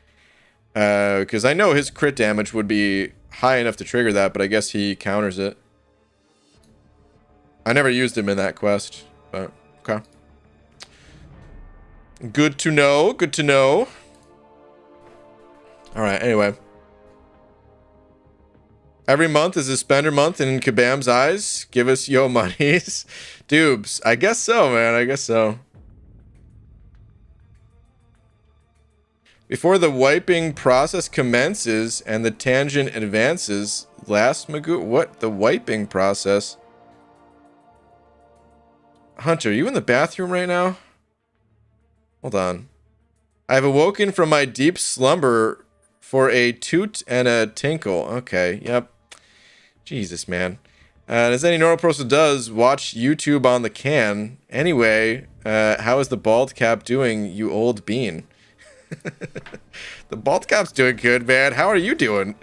Because I know his crit damage would be high enough to trigger that, but I guess he counters it. I never used him in that quest, but okay. Good to know. Good to know. All right, anyway. Every month is a spender month in Kabam's eyes. Give us yo monies. Dubes. I guess so, man. I guess so. Before the wiping process commences and the tangent advances, last Magoo. What? The wiping process? Hunter, are you in the bathroom right now? Hold on. I have awoken from my deep slumber for a toot and a tinkle. Okay, yep. Jesus, man. As any normal person does, watch YouTube on the can. Anyway, how is the bald cap doing, you old bean? The bald cap's doing good, man. How are you doing?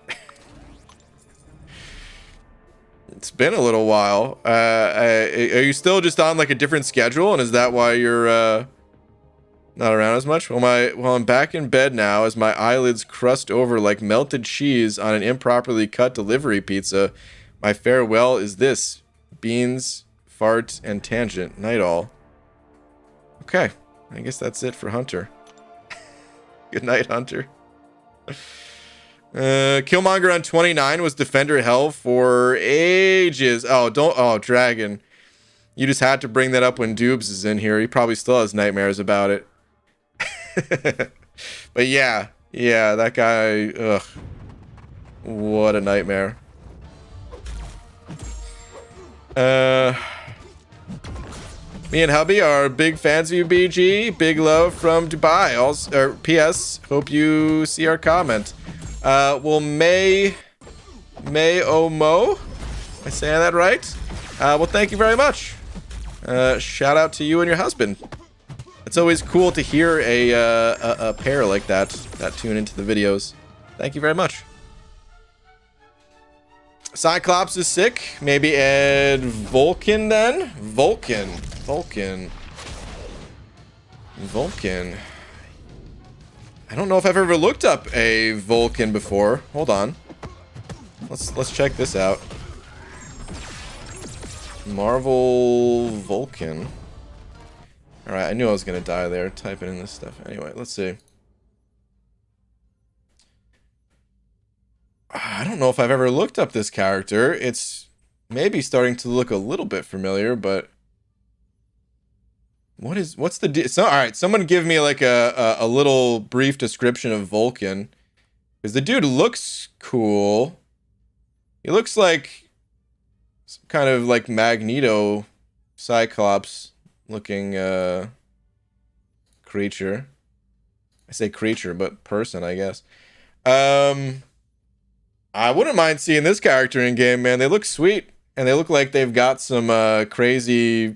It's been a little while. Are you still just on like a different schedule, and is that why you're not around as much? Well, I'm back in bed now as my eyelids crust over like melted cheese on an improperly cut delivery pizza. My farewell is this: beans, fart, and tangent. Night all. Okay, I guess that's it for Hunter. Good night, Hunter. Killmonger on 29 was Defender Hell for ages. Oh, Dragon. You just had to bring that up when Dubes is in here. He probably still has nightmares about it. But yeah, Yeah, that guy, ugh. What a nightmare. Me and hubby are big fans of you, BG. Big love from Dubai. Also, or PS, hope you see our comment. Well, May Omo, am I saying that right? Well, thank you very much. Shout out to you and your husband. It's always cool to hear a pair like that tune into the videos. Thank you very much. Cyclops is sick. Maybe add Vulcan then? Vulcan. I don't know if I've ever looked up a Vulcan before. Hold on. Let's check this out. Marvel Vulcan. Alright, I knew I was gonna die there typing in this stuff. Anyway, let's see. I don't know if I've ever looked up this character. It's maybe starting to look a little bit familiar, but what's the so all right, someone give me like a little brief description of Vulcan, because the dude looks cool. He looks like some kind of like Magneto Cyclops looking creature. I say creature, but person, I guess. I wouldn't mind seeing this character in game, man. They look sweet, and they look like they've got some crazy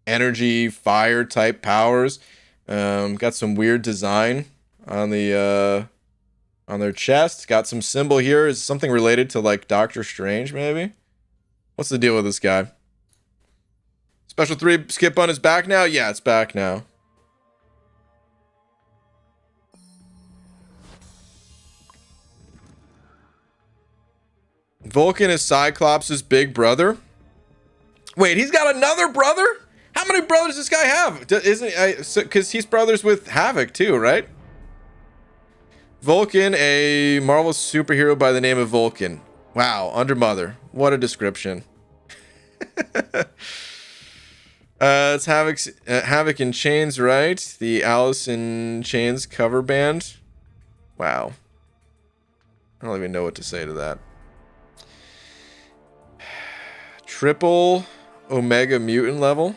energy, fire type powers. Got some weird design on the on their chest. Got some symbol here. Is something related to like Doctor Strange, maybe? What's the deal with this guy? Special 3 skip button is back now? Yeah, it's back now. Vulcan is Cyclops' big brother. Wait, he's got another brother? How many brothers does this guy have? Isn't because he's brothers with Havoc too, right? Vulcan, a Marvel superhero by the name of Vulcan. Wow, under mother. What a description. It's Havoc in Chains, right? The Alice in Chains cover band. Wow. I don't even know what to say to that. Triple Omega mutant level.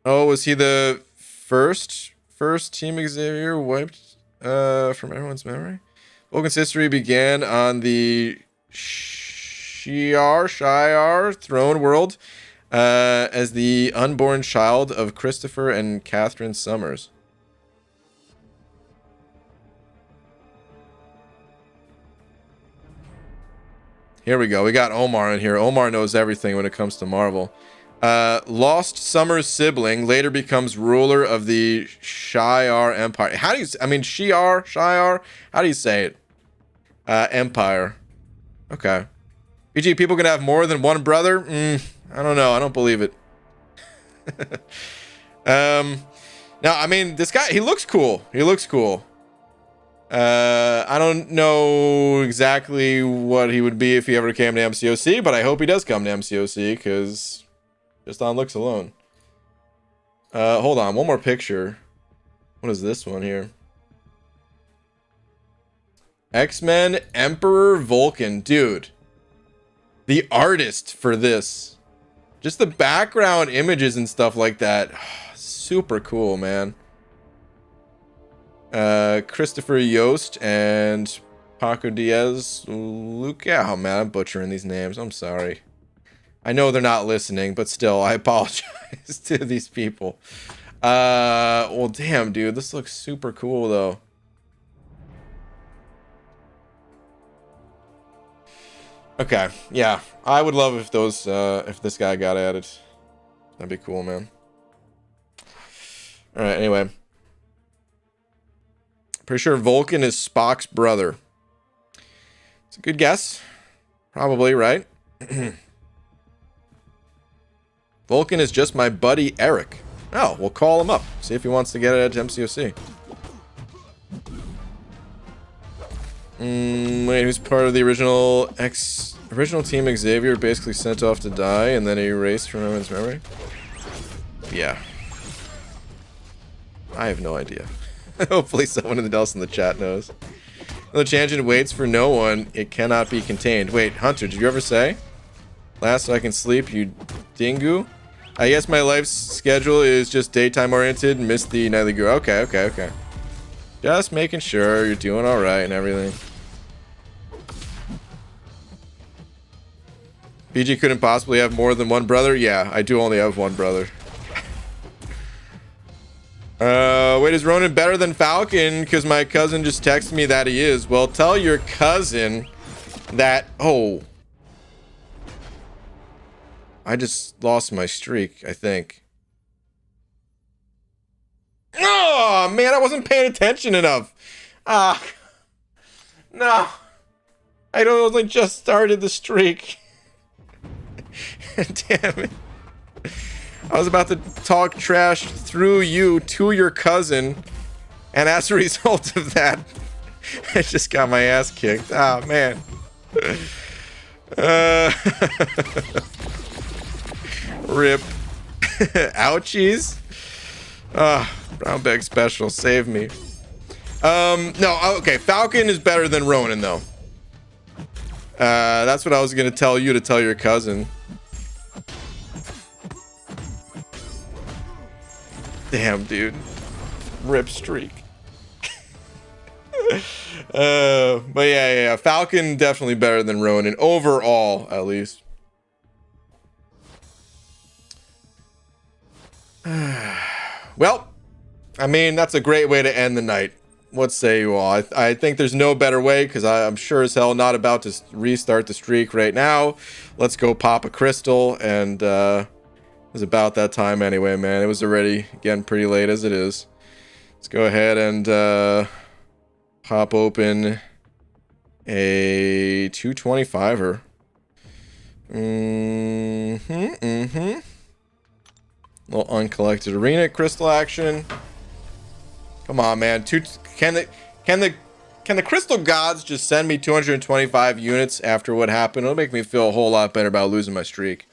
Oh, was he the first Team Xavier wiped from everyone's memory? Vulcan's history began on the Shi'ar throne world as the unborn child of Christopher and Catherine Summers. Here we go. We got Omar in here. Omar knows everything when it comes to Marvel. Lost Summers' sibling, later becomes ruler of the Shi'ar Empire. How do you... I mean, Shi'ar? How do you say it? Empire. Okay. BG, people can have more than one brother? I don't know. I don't believe it. Now, I mean, this guy, he looks cool. I don't know exactly what he would be if he ever came to MCOC, but I hope he does come to MCOC, because just on looks alone. Hold on, one more picture. What is this one here? X-Men Emperor Vulcan. Dude, the artist for this. Just the background images and stuff like that. Super cool, man. Christopher Yost and Paco Diaz Luca. Oh man, I'm butchering these names. I'm sorry. I know they're not listening, but still, I apologize to these people. Well, damn, dude, this looks super cool though. Okay, yeah, I would love if those, if this guy got added. That'd be cool, man. All right, anyway. Pretty sure Vulcan is Spock's brother. It's a good guess. Probably, right? Vulcan is just my buddy Eric. Oh, we'll call him up. See if he wants to get it at MCOC. Wait, who's part of the original Team Xavier, basically sent off to die and then erased from everyone's memory? Yeah. I have no idea. Hopefully someone else in the chat knows. The champion waits for no one. It cannot be contained. Wait, Hunter, did you ever say? Last so I can sleep, you dingu? I guess my life schedule is just daytime oriented and missed the nightly guru. Okay. Just making sure you're doing alright and everything. PG couldn't possibly have more than one brother? Yeah, I do only have one brother. Wait, is Ronan better than Falcon? Because my cousin just texted me that he is. Well, tell your cousin that... Oh. I just lost my streak, I think. Oh, man, I wasn't paying attention enough. No. I only just started the streak. Damn it. I was about to talk trash through you to your cousin, and as a result of that, I just got my ass kicked. Oh, man. Rip. Ouchies. Brown bag special, save me. No, okay, Falcon is better than Ronan, though. That's what I was gonna tell you to tell your cousin. Damn, dude. Rip streak. But yeah, Falcon definitely better than Ronan, overall, at least. Well, I mean, that's a great way to end the night. What say you all? I think there's no better way, because I'm sure as hell not about to restart the streak right now. Let's go pop a crystal, and it was about that time anyway, man. It was already getting pretty late as it is. Let's go ahead and pop open a 225er. Little uncollected arena crystal action. Come on, man. Can the crystal gods just send me 225 units after what happened? It'll make me feel a whole lot better about losing my streak.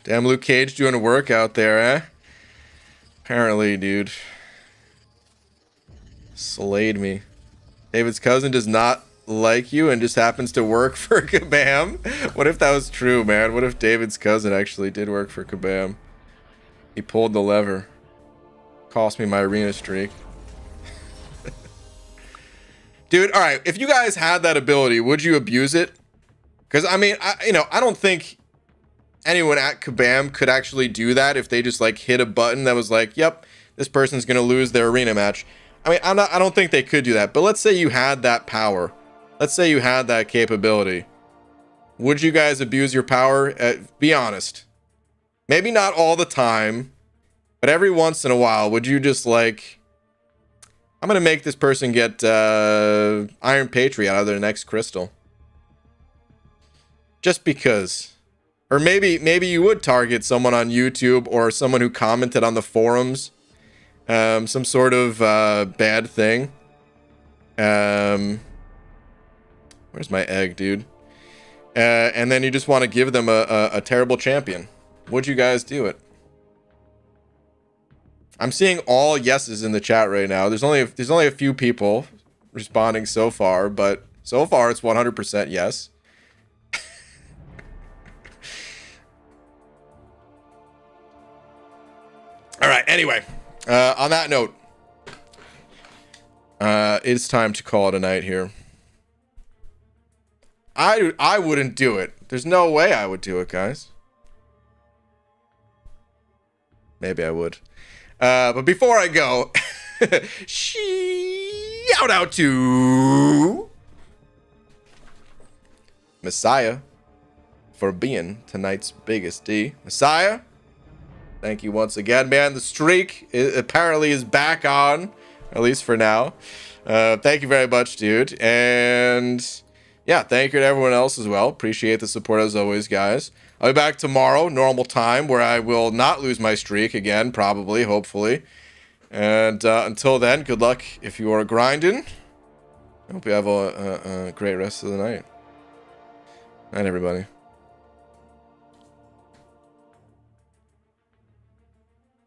Damn, Luke Cage doing a workout there, eh? Apparently, dude. Slayed me. David's cousin does not like you and just happens to work for Kabam. What if that was true, man? What if David's cousin actually did work for Kabam? He pulled the lever. Cost me my arena streak. Dude, all right. If you guys had that ability, would you abuse it? Because, I mean, I don't think anyone at Kabam could actually do that if they just, like, hit a button that was like, yep, this person's going to lose their arena match. I mean, I don't think they could do that. But let's say you had that power. Let's say you had that capability. Would you guys abuse your power? Be honest. Maybe not all the time, but every once in a while, would you just like, I'm going to make this person get Iron Patriot out of their next crystal. Just because. Or maybe you would target someone on YouTube or someone who commented on the forums. Some sort of bad thing. Where's my egg, dude? And then you just want to give them a terrible champion. Would you guys do it? I'm seeing all yeses in the chat right now. There's only a few people responding so far, but so far it's 100% yes. All right. Anyway, on that note, it's time to call it a night here. I wouldn't do it. There's no way I would do it, guys. Maybe I would. But before I go, shout out to Messiah for being tonight's biggest D. Messiah, thank you once again, man. The streak apparently is back on, at least for now. Thank you very much, dude. And yeah, thank you to everyone else as well. Appreciate the support as always, guys. I'll be back tomorrow, normal time, where I will not lose my streak again, probably, hopefully. And until then, good luck if you are grinding. I hope you have a great rest of the night. Night, everybody.